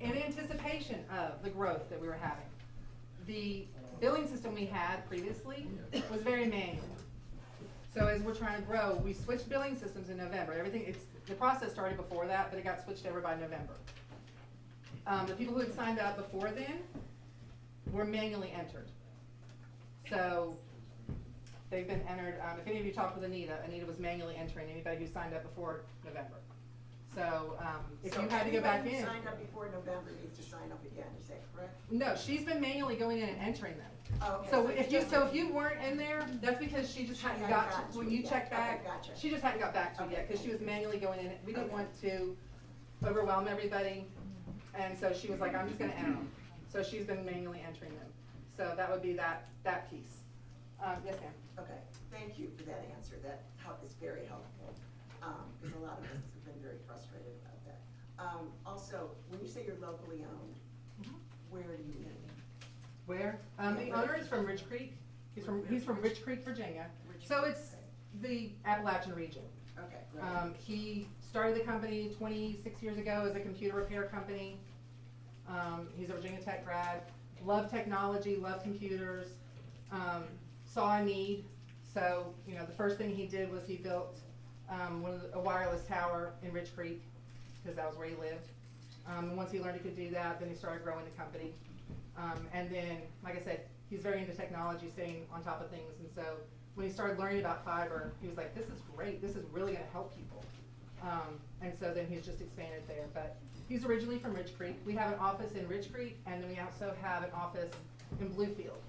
in anticipation of the growth that we were having, the billing system we had previously was very manual. So as we're trying to grow, we switched billing systems in November. The process started before that, but it got switched over by November. The people who had signed up before then were manually entered. So they've been entered, if any of you talked with Anita was manually entering anybody who signed up before November. So, if you had to go back Anybody in. who signed up before November needs to sign up again, is that correct? No, she's been manually going in and entering them. Oh, okay, So it's if you, just- so if you weren't in there, that's because she just hadn't got to, when you checked back, Okay, gotcha. she just hadn't got back to it yet, cause she was manually going in. We didn't Okay. want to overwhelm everybody, and so she was like, I'm just gonna enter them. So she's been manually entering them. So that would be that piece. Yes, ma'am. Okay, thank you for that answer, that is very helpful, because a lot of us have been very frustrated about that. Also, when you say you're locally owned, Where do you live? Where? The owner is from Rich Creek. He's from Rich Creek, Virginia. So it's the Appalachian region. Okay, great. He started the company 26 years ago as a computer repair company. He's a Virginia Tech grad. Loved technology, loved computers. Saw a need. So, you know, the first thing he did was he built a wireless tower in Rich Creek, because that was where he lived. And once he learned he could do that, then he started growing the company. And then, like I said, he's very into technology, staying on top of things. And so when he started learning about fiber, he was like, this is great. This is really going to help people. And so then he's just expanded there. But he's originally from Rich Creek. We have an office in Rich Creek, and then we also have an office in Bluefield.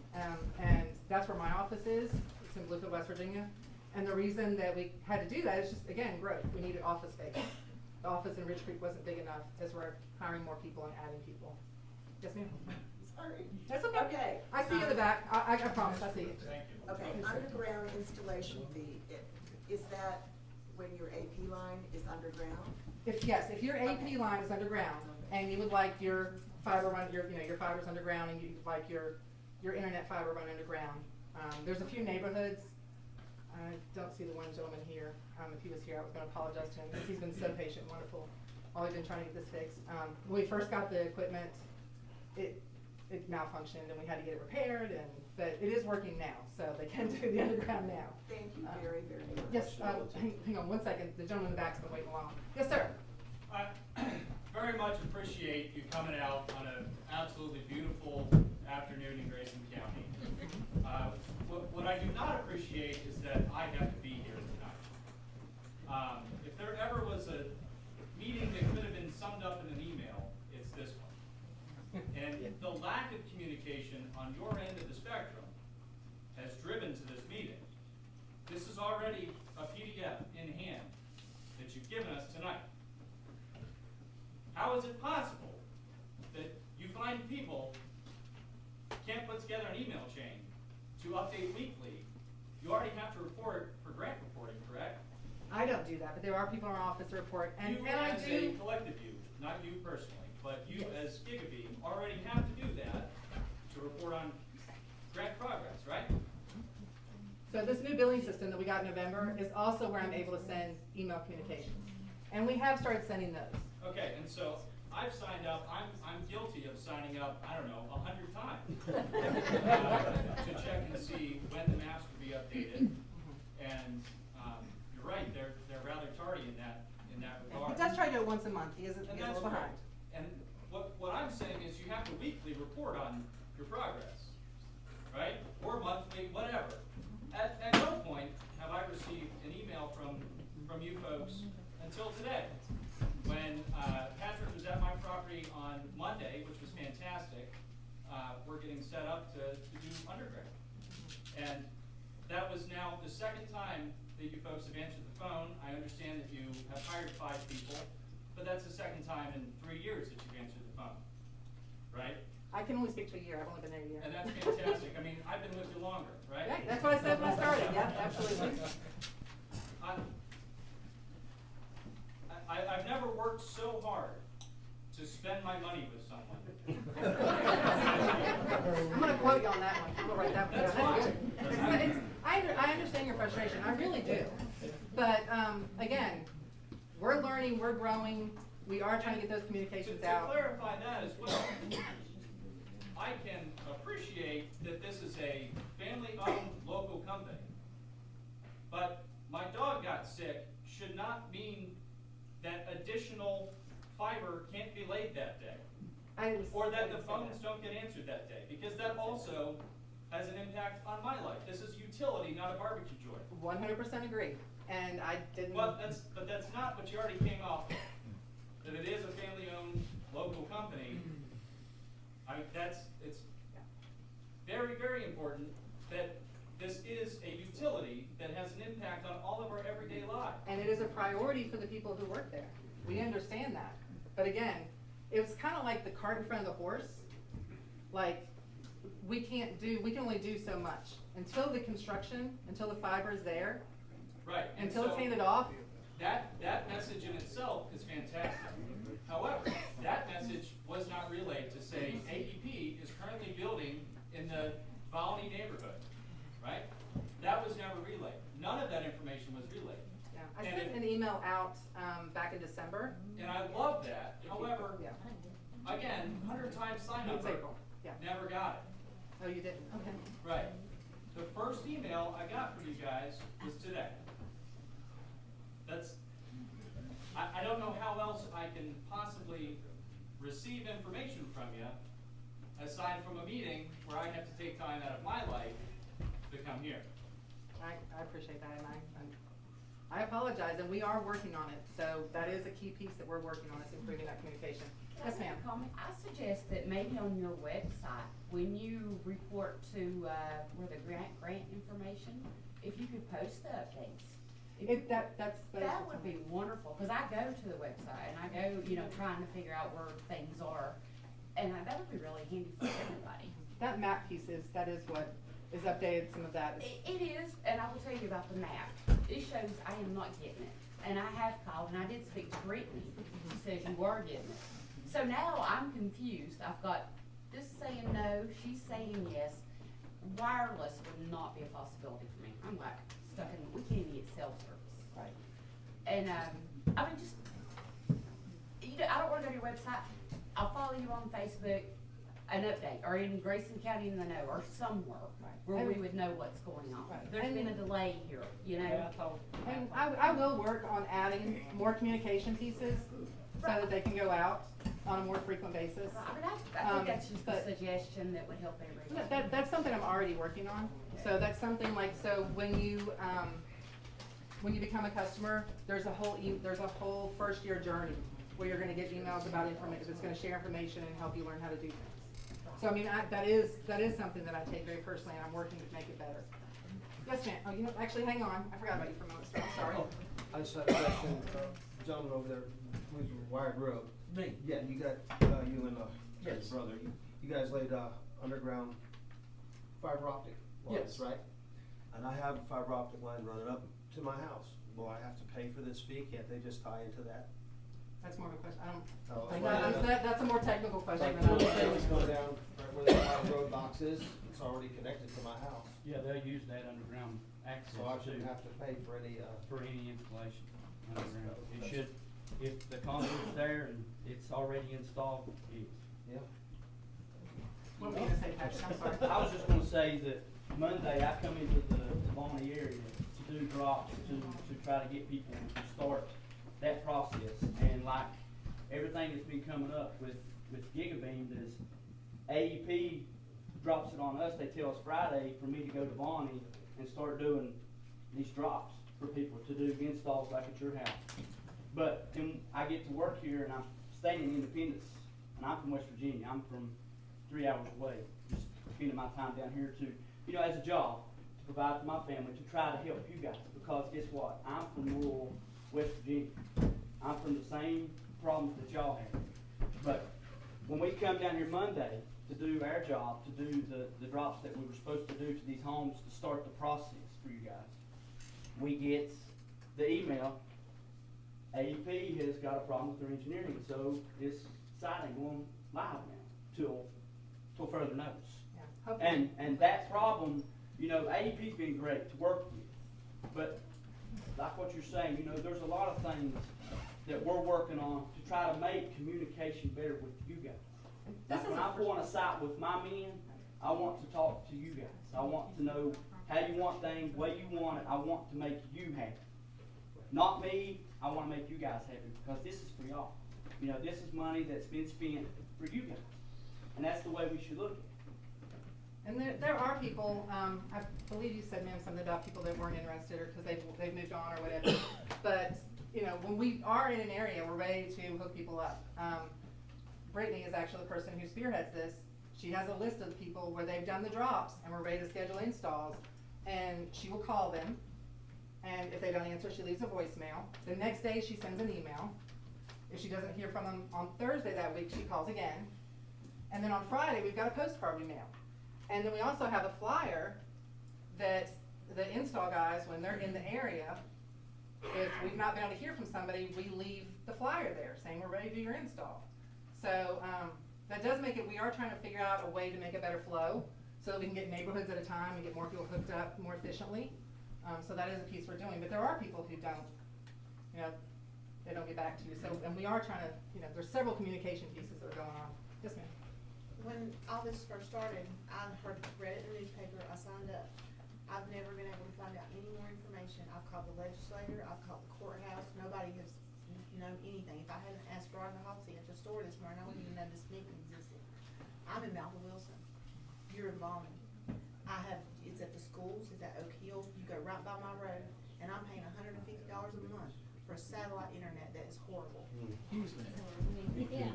And that's where my office is. It's in Bluefield, West Virginia. And the reason that we had to do that is just, again, growth. We needed office space. The office in Rich Creek wasn't big enough as we're hiring more people and adding people. Yes, ma'am? Sorry. That's okay. Okay. I see you in the back. I promise, I see you. Okay, underground installation fee, is that when your AP line is underground? If your AP Okay. line is underground and you would like your fiber run, your fiber's underground and you'd like your internet fiber run underground, there's a few neighborhoods. I don't see the one gentleman here. If he was here, I was gonna apologize to him because he's been so patient and wonderful. While we've been trying to get this fixed. When we first got the equipment, it malfunctioned and we had to get it repaired, but it is working now, so they can do the underground now. Thank you very, very much. Yes, hang on one second. The gentleman in the back's been waiting a while. Yes, sir. I very much appreciate you coming out on an absolutely beautiful afternoon in Grayson County. What I do not appreciate is that I have to be here tonight. If there ever was a meeting that could have been summed up in an email, it's this one. And the lack of communication on your end of the spectrum has driven to this meeting. This is already a PDF in hand that you've given us tonight. How is it possible that you find people can't put together an email chain to update weekly? You already have to report for grant reporting, correct? I don't do that, but there are people in our office that report, and You I as a do. collective you, not you personally, but you Yes. as Gigabeam already have to do that to report on grant progress, right? So this new billing system that we got in November is also where I'm able to send email communications. And we have started sending those. Okay, and so I've signed up, I'm guilty of signing up, I don't know, 100 times to check and see when the maps will be updated. And you're right, they're rather tardy in that regard. He does try to do it once a month. He isn't, And he's a that's little behind. right. And what I'm saying is you have to weekly report on your progress, right? Or monthly, whatever. At no point have I received an email from you folks until today. When Patrick was at my property on Monday, which was fantastic, we're getting set up to do underground. And that was now the second time that you folks have answered the phone. I understand that you have hired 5 people, but that's the second time in 3 years that you've answered the phone, right? I can only speak to a year. I've only been there a year. And that's fantastic. I mean, I've been with you longer, right? Yeah, that's what I said when I started. Yeah, absolutely. I've never worked so hard to spend my money with someone. I'm gonna quote you on that one. I'm gonna write that one That's down. fine. It's good. I understand your frustration. I really do. But again, we're learning, we're growing. We are trying to get those communications To out. clarify that as well, I can appreciate that this is a family-owned local company. But my dog got sick should not mean that additional fiber can't be laid that day. Or that the phones don't get answered that day, because that also has an impact on my life. This is utility, not a barbecue joint. 100% agree. And I didn't. But that's not what you already came off with. That it is a family-owned local company. It's very, very important that this is a utility that has an impact on all of our everyday lives. And it is a priority for the people who work there. We understand that. But again, it was kind of like the cart in front of the horse. Like, we can only do so much. Until the construction, until the fiber is there, Right. and until it's so- handed off, that message in itself is fantastic. However, that message was not relayed to say AEP is currently building in the Volney neighborhood, right? That was never relayed. None of that information was relayed. Yeah, I And sent it- an email out, back in December. And I love that. However, Yeah, again, 100 times sign up, it's April, yeah. never got it. Oh, you didn't, okay. Right. The first email I got from you guys was today. I don't know how else I can possibly receive information from you aside from a meeting where I have to take time out of my life to come here. I appreciate that, and I apologize, and we are working on it, so that is a key piece that we're working on, is improving that communication. Can I Yes, make a ma'am. comment? I suggest that maybe on your website, when you report to, where the grant information, if you could post the updates. If- That's That would be wonderful, cause I go to the website and I go, trying to figure out where things are. And that would be really handy for everybody. That map piece that is what is updated, some of that. It is, and I will tell you about the map. It shows I am not getting it. And I have called, and I did speak to Brittany. She says you are getting it. So now I'm confused. I've got this saying no, she's saying yes. Wireless would not be a possibility for me. I'm like stuck in, we can't even get cell service. Right. And, I mean, just, I don't wanna go to your website. I'll follow you on Facebook, an update, or in Grayson County in the know, or somewhere Right. where we And- would know what's going on. Right. There's been a delay here, Yeah, I told. And I will work on adding more communication pieces so that they can go out on a more frequent basis. I mean, I think that's just a but- suggestion that would help everybody. That's something I'm already working on. So that's something like, so when you become a customer, there's a whole first year journey where you're gonna get emails about information, it's gonna share information and help you learn how to do things. So I mean, that is something that I take very personally, and I'm working to make it better. Yes, ma'am. Oh, actually, hang on. I forgot about you for a moment, so I'm sorry. I just had a question, gentleman over there, who's Wired Road. Me. Yeah, you got, you and, your Yes. brother, you guys laid, underground fiber optic lines, Yes. right? And I have a fiber optic line running up to my house. Will I have to pay for this fee? Can't they just tie into that? That's more of a question. I Oh, don't, well, that's a more technical question Like, than the I things go down right where the Wired Road box is, it's already connected to my house. Yeah, they'll use that underground access So I too, shouldn't have to pay for any, for any installation underground. It should, if the conduit's there and it's already installed, it's. yeah. What were you gonna say, Patrick? I'm sorry. I was just gonna say that Monday I come into the Bonnie area to do drops, to try to get people to start that process. And like everything that's been coming up with Gigabeam, is AEP drops it on us, they tell us Friday for me to go to Bonnie and start doing these drops for people to do installs like at your house. But then I get to work here and I'm staying in Independence, and I'm from West Virginia. I'm from 3 hours away, just spending my time down here to, as a job, to provide for my family, to try to help you guys. Because guess what? I'm from rural West Virginia. I'm from the same problems that y'all have. But when we come down here Monday to do our job, to do the drops that we were supposed to do to these homes to start the process for you guys, we get the email, AEP has got a problem with their engineering, so this site ain't going live now till further notice. Yeah, hopefully. And that problem, AEP's been great to work with, but like what you're saying, there's a lot of things that we're working on to try to make communication better with you guys. This Like when is I a go on a site with my men, I want to talk to you guys. I want to know how you want things, the way you want it. I want to make you happy. Not me, I want to make you guys happy because this is for y'all. This is money that's been spent for you guys. And that's the way we should look at it. And there are people, I believe you said, ma'am, something about people that weren't interested or because they've moved on or whatever. But, when we are in an area, we're ready to hook people up. Brittany is actually the person who spearheads this. She has a list of people where they've done the drops and we're ready to schedule installs. And she will call them. And if they don't answer, she leaves a voicemail. The next day, she sends an email. If she doesn't hear from them on Thursday that week, she calls again. And then on Friday, we've got a postcard we mail. And then we also have a flyer that the install guys, when they're in the area, if we've not been able to hear from somebody, we leave the flyer there saying we're ready to do your install. So, that does make it, we are trying to figure out a way to make a better flow so that we can get neighborhoods at a time and get more people hooked up more efficiently. So that is a piece we're doing, but there are people who don't, you know, they don't get back to you. So, and we are trying to, you know, there's several communication pieces that are going on. Yes, ma'am. When all this first started, I read it in the newspaper, I signed up. I've never been able to find out any more information. I've called the legislator, I've called the courthouse, nobody has known anything. If I hadn't asked Rodney Halsey at the store this morning, I wouldn't even know this meeting existed. I'm in Malva Wilson, you're in Bowman. It's at the schools, it's at Oak Hill, you go right by my road, and I'm paying $150 a month for satellite internet that is horrible. Yeah.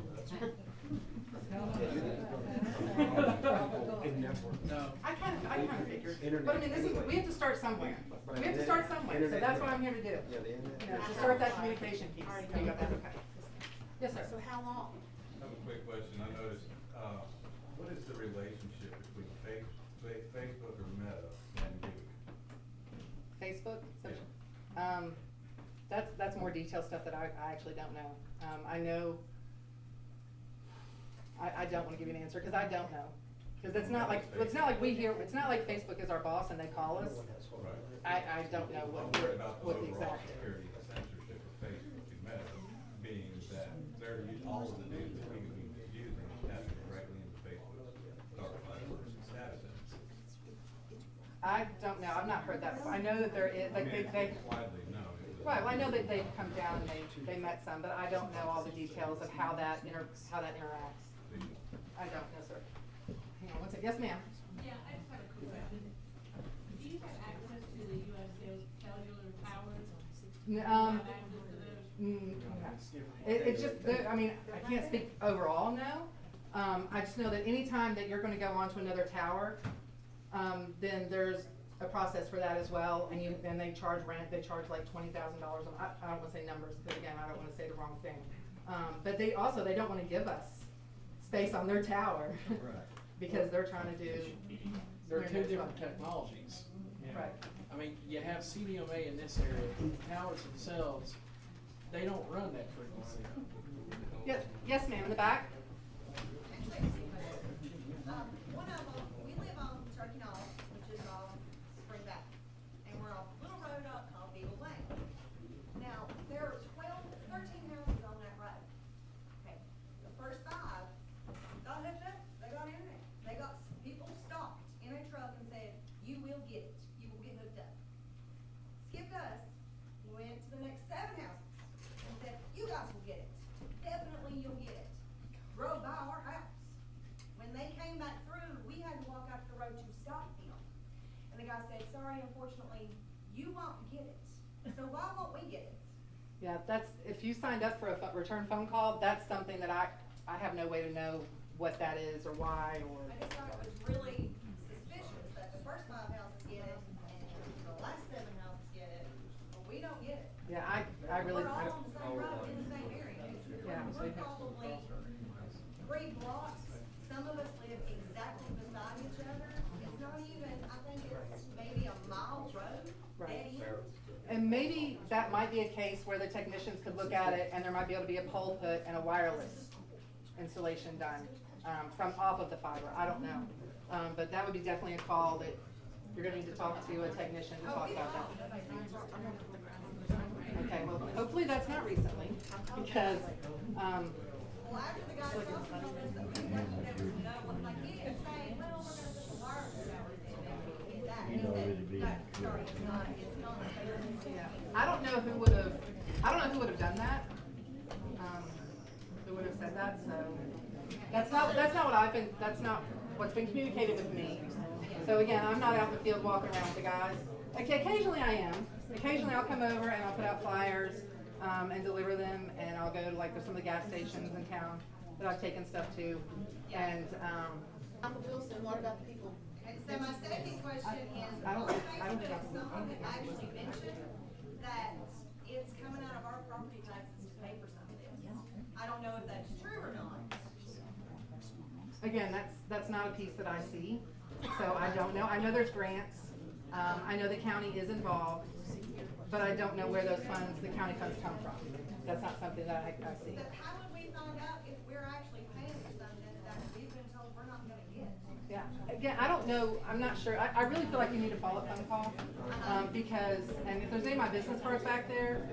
No. I kind of figured, but I mean, we have to start somewhere. We have to start somewhere, so that's what I'm here to do. Yeah, the internet. You know, to start that communication piece. You got that, okay. Yes, sir. So how long? I have a quick question. I noticed, what is the relationship between Facebook or Meta and Gigabeam? Facebook? Yeah. That's more detailed stuff that I actually don't know. I know, I don't wanna give you an answer, cause I don't know. Cause it's not like we hear, it's not like Facebook is our boss and they call us. Right. I don't know I'm worried about the what the overall exact. security and censorship of Facebook and Meta, being that they're all of the data that Gigabeam is using is captured directly into Facebook's dark fiber data center. I don't know, I've not heard that before. I know that there is, like, they, It's widely known. right, well, I know that they've come down and they met some, but I don't know all the details of how that interacts. I don't know, sir. Hang on one second. Yes, ma'am? Yeah, I just have a quick question. Do you have access to the US cellular towers? Do you have access to those? It's just, I mean, I can't speak overall, no. I just know that anytime that you're gonna go onto another tower, then there's a process for that as well, and they charge rent, they charge like $20,000. I don't wanna say numbers, because again, I don't wanna say the wrong thing. But they don't wanna give us space on their tower, because they're trying to do. There are two different technologies. Right. I mean, you have CDMA in this area, the towers themselves, they don't run that frequency. Yes, ma'am, in the back? One of them, we live on Turkey Knoll, which is on Spring Valley, and we're off a little road up called Beagle Lane. Now, there are 13 houses on that road. Okay, the first 5 got hooked up, they got internet, they got people stopped in a truck and said, you will get it, you will get hooked up. Skipped us, went to the next 7 houses and said, you guys will get it, definitely you'll get it. Drove by our house. When they came back through, we had to walk out to the road to stop them. And the guy said, sorry, unfortunately, you won't get it. So why won't we get it? Yeah, if you signed up for a return phone call, that's something that I have no way to know what that is or why or. I just thought it was really suspicious that the first 5 houses get it and the last 7 houses get it, but we don't get it. Yeah, I really. We're all on the same road in the same area. Yeah. We're probably 3 blocks, some of us live exactly beside each other. It's not even, I think it's maybe a mile road, dead end. And maybe that might be a case where the technicians could look at it and there might be able to be a pole put and a wireless installation done from off of the fiber. I don't know. But that would be definitely a call that you're gonna need to talk to a technician to talk about that. Okay, well, hopefully that's not recently, because, Well, after the guy told us that we there was no, like, he didn't say, well, we're gonna put the wireless towers in there, we did that. He said, no, sorry, it's not. yeah, I don't know who would have done that. Who would have said that, so, that's not what's been communicated with me. So again, I'm not out in the field walking around with the guys. Okay, occasionally I am. Occasionally I'll come over and I'll put out flyers, and deliver them, and I'll go to like some of the gas stations in town that I've taken stuff to, and, I'm a Wilson, what about the people? And so my second question is, I don't on think Facebook, someone had actually mentioned that it's coming out of our property taxes to pay for some of this. I don't know if that's true or not. again, that's not a piece that I see, so I don't know. I know there's grants. I know the county is involved. but I don't know where those funds, the county funds come from. That's not something that I see. But how would we find out if we're actually paying for something that we've been told we're not gonna get? Yeah, again, I don't know, I'm not sure, I really feel like you need a follow-up phone call, because, and if there's any of my business cards back there,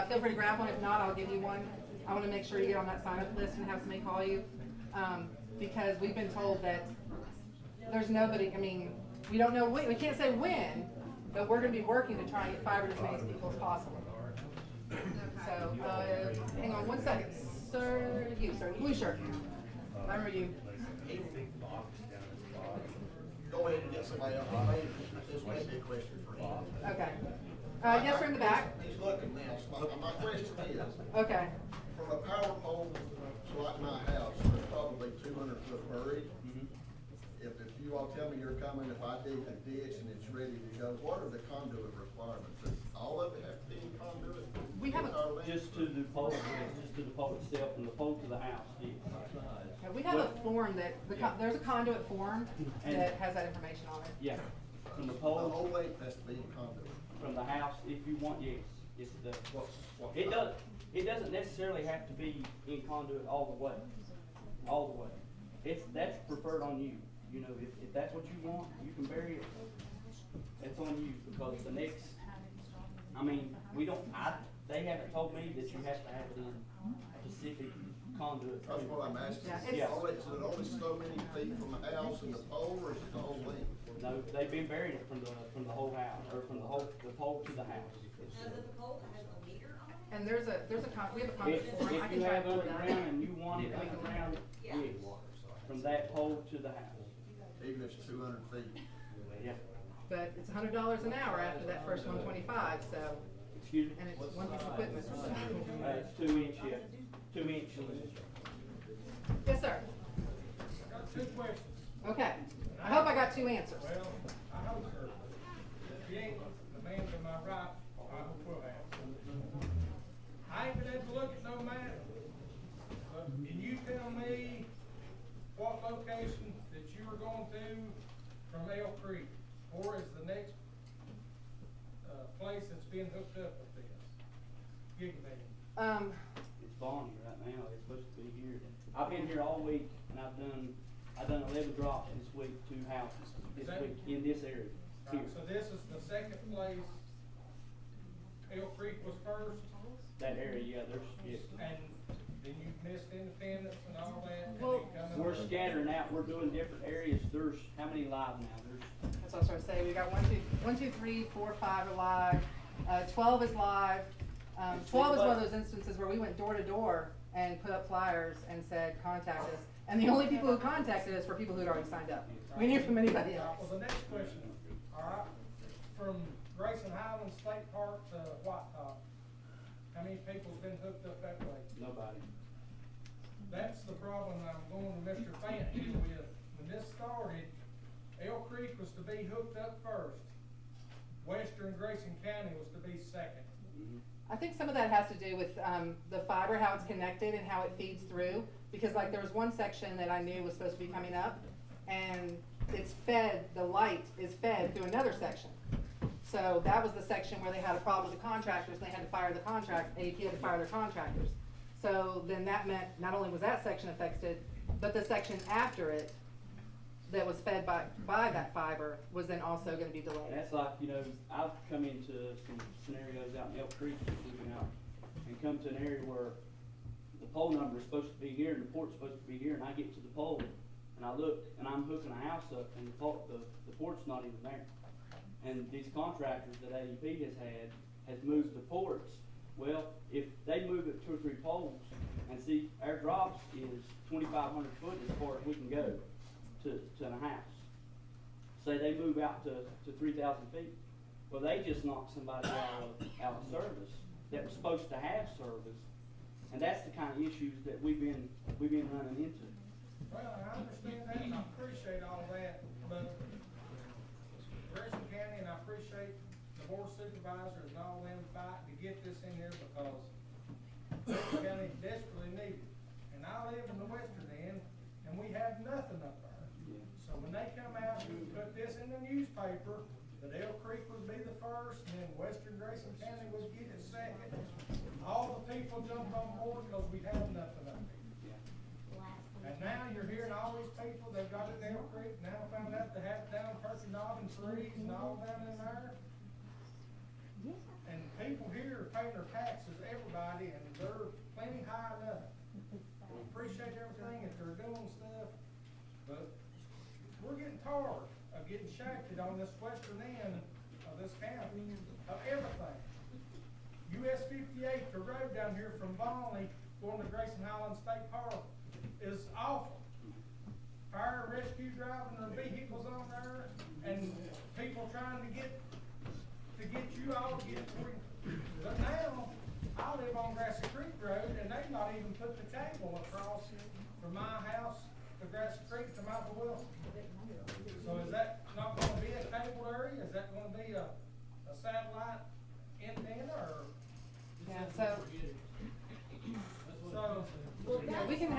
feel free to grab one, if not, I'll give you one. I wanna make sure you get on that sign-up list and have somebody call you, because we've been told that there's nobody, I mean, we don't know when, we can't say when, but we're gonna be working to try and get fiber to as many people as possible. So, hang on one second, sir, you, sir, blue shirt, I remember you. Go ahead and get somebody else. This may be a question for him. Okay. Yes, sir, in the back. He's looking now. My question is, Okay. from a power pole to like my house, there's probably 200 foot buried. If you all tell me you're coming, if I dig the ditch and it's ready to go, what are the conduit requirements? Does all of it have to be in conduit? We have Just to the pole, just to the pole itself, from the pole to the house, yes. We have a form that, there's a conduit form that has that information on it. Yeah, from the The pole, whole length has to be in conduit. from the house, if you want, yes, it's the, it doesn't necessarily have to be in conduit all the way, that's preferred on you, you know, if that's what you want, you can bury it, that's on you, because the next, I mean, they haven't told me that you have to have it in specific conduit. That's what I'm asking. Yeah. Is it only so many feet from the house and the pole, or is it the whole length? No, they've been burying it from the whole house, or from the pole to the house. Now, is it the pole that has a meter on it? And we have a conduit If form, I you can try have to pull that. underground and you want it underground, Yeah. yes, from that pole to the house. Even if it's 200 feet? Yeah. But it's $100 an hour after that first 125, so, Excuse me? and it's one piece of equipment. It's 2 inch, yeah, 2 inch. Yes, sir. Got two questions. Okay. I hope I got two answers. Well, I hope so. If you ain't the man to my right, I hope we'll have. I ain't been able to look at no map, but can you tell me what location that you were going to from Elk Creek, or is the next, place that's being hooked up with this? Gigabeam. It's Bonnie right now, it's supposed to be here. I've been here all week, and I've done 11 drops this week, 2 houses this week, in this area. Right, so this is the second place. Elk Creek was first, That area, yeah, yes. and then you missed Independence and all that, and Well, then coming. We're scattering out, we're doing different areas, there's, how many live now? That's what I was trying to say. We got 1, 2, 3, 4, 5 are live. 12 is live. 12 is one of those instances where we went door to door and put up flyers and said, contact us. And the only people who contacted us were people who had already signed up. We didn't hear from anybody else. Well, the next question, all right, from Grayson Highlands State Park to White Top, how many people's been hooked up that way? Nobody. That's the problem I'm going to Mr. Fant here with. When this started, Elk Creek was to be hooked up first. Western Grayson County was to be second. I think some of that has to do with the fiber, how it's connected and how it feeds through. Because like there was one section that I knew was supposed to be coming up, and it's fed, the light is fed through another section. So that was the section where they had a problem with the contractors, and they had to fire the AEP had to fire their contractors. So then that meant not only was that section affected, but the section after it that was fed by that fiber was then also gonna be delayed. That's like, you know, I've come into some scenarios out in Elk Creek, looking out, and come to an area where the pole number is supposed to be here and the port's supposed to be here, and I get to the pole, and I look, and I'm hooking a house up, and the port's not even there. And these contractors that AEP has moved the ports. Well, if they move it 2 or 3 poles, and see, our drops is 2,500 foot as far as we can go to a house. Say they move out to 3,000 feet. Well, they just knocked somebody out of service that was supposed to have service. And that's the kind of issues that we've been running into. Well, I understand that, and I appreciate all that, but Grayson County, and I appreciate the board of supervisors and all them fighting to get this in there, because Grayson County desperately needs it. And I live in the western end, and we have nothing up there. So when they come out and put this in the newspaper, that Elk Creek would be the first, and then Western Grayson County would get it second. All the people jumped on board because we had nothing up here. And now you're hearing all these people, they've got it in Elk Creek, now found out they have it down Percy Knob and Freeze and all down in there. And people here are paying their taxes, everybody, and they're plenty high enough. We appreciate everything that they're doing stuff, but we're getting tired of getting shafted on this western end of this county, of everything. US 58, the road down here from Vonley going to Grayson Highland State Park is awful. Fire and rescue driving their vehicles on there, and people trying to get you all to get free. But now, I live on Grassy Creek Road, and they've not even put the cable across from my house to Grassy Creek to Michael Wilson. So is that not gonna be a cable area? Is that gonna be a satellite antenna, or? Yeah, so we can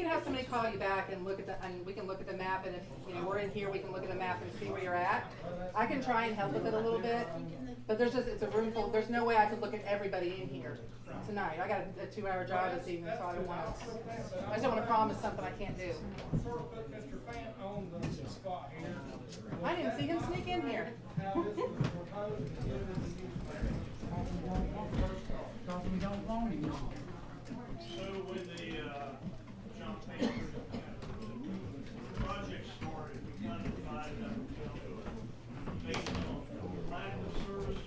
have somebody call you back and look at we can look at the map, and if, we're in here, we can look at the map and see where you're at. I can try and help with it a little bit, but it's a room full, there's no way I could look at everybody in here tonight. I got a 2-hour job this evening, so I don't wanna promise something I can't do. Sort of put Mr. Fant on the spot here. I didn't see him sneak in here. How this was proposed and given to the youth mayor. So when the, John Panther, project started, we kind of divided up, based on lack of service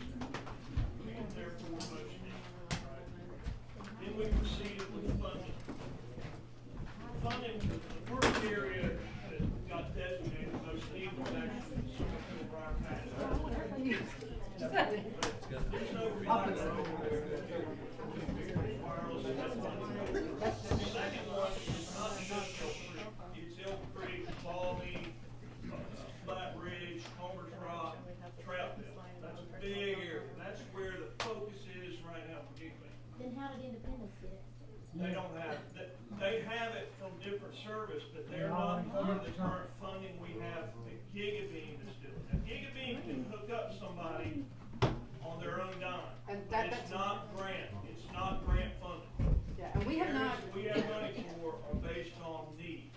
and therefore most need, right? Then we proceeded with funding. Funding, the first area that got designated most need was actually the Summerfield Briar Patch. There's no fiber wireless in that funding. The second one is not just Elk Creek, it's Elk Creek, Baldy, Flat Ridge, Homer's Rock, Troutdale. That's a big area, that's where the focus is right now for GigBeam. Then how did Independence get it? They don't have, they have it from different service, but they're not under the current funding we have that Gigabeam is doing. Now, Gigabeam can hook up somebody on their own dime. And It's not grant funded. Yeah, and we have not. Areas we have money for are based on need.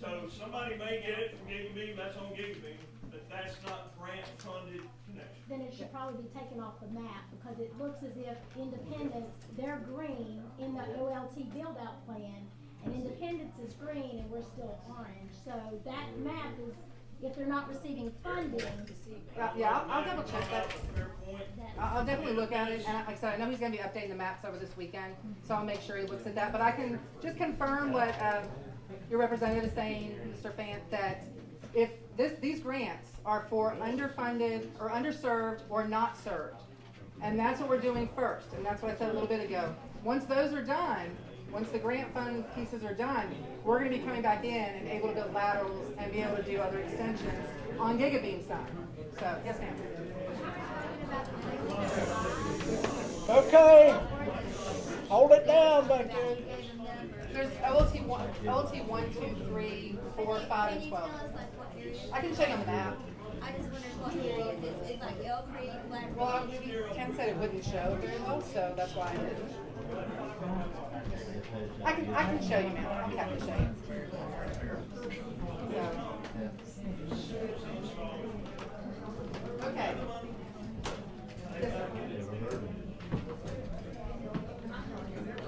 So somebody may get it from Gigabeam, that's on Gigabeam, but that's not grant funded connection. Then it should probably be taken off the map, because it looks as if Independence, they're green in the OLT build-out plan, and Independence is green and we're still orange. So that map is, if they're not receiving funding. Yeah, I'll double check that. Fair point. I'll definitely look at it, and like I said, I know he's gonna be updating the maps over this weekend, so I'll make sure he looks at that. But I can just confirm what your representative is saying, Mr. Fant, that if these grants are for underfunded or underserved or not served, and that's what we're doing first, and that's what I said a little bit ago. Once those are done, once the grant fund pieces are done, we're gonna be coming back in and able to build laterals and be able to do other extensions on Gigabeam side. So, yes ma'am. Okay, hold it down back there. There's OLT 1, 2, 3, 4, 5, and 12. I can show you on the map. I just wondered what areas, it's like Elk Creek, Black Well, Ken said it wouldn't show very well, so that's why I didn't. I can show you, ma'am. I'm happy to show you. So. Okay.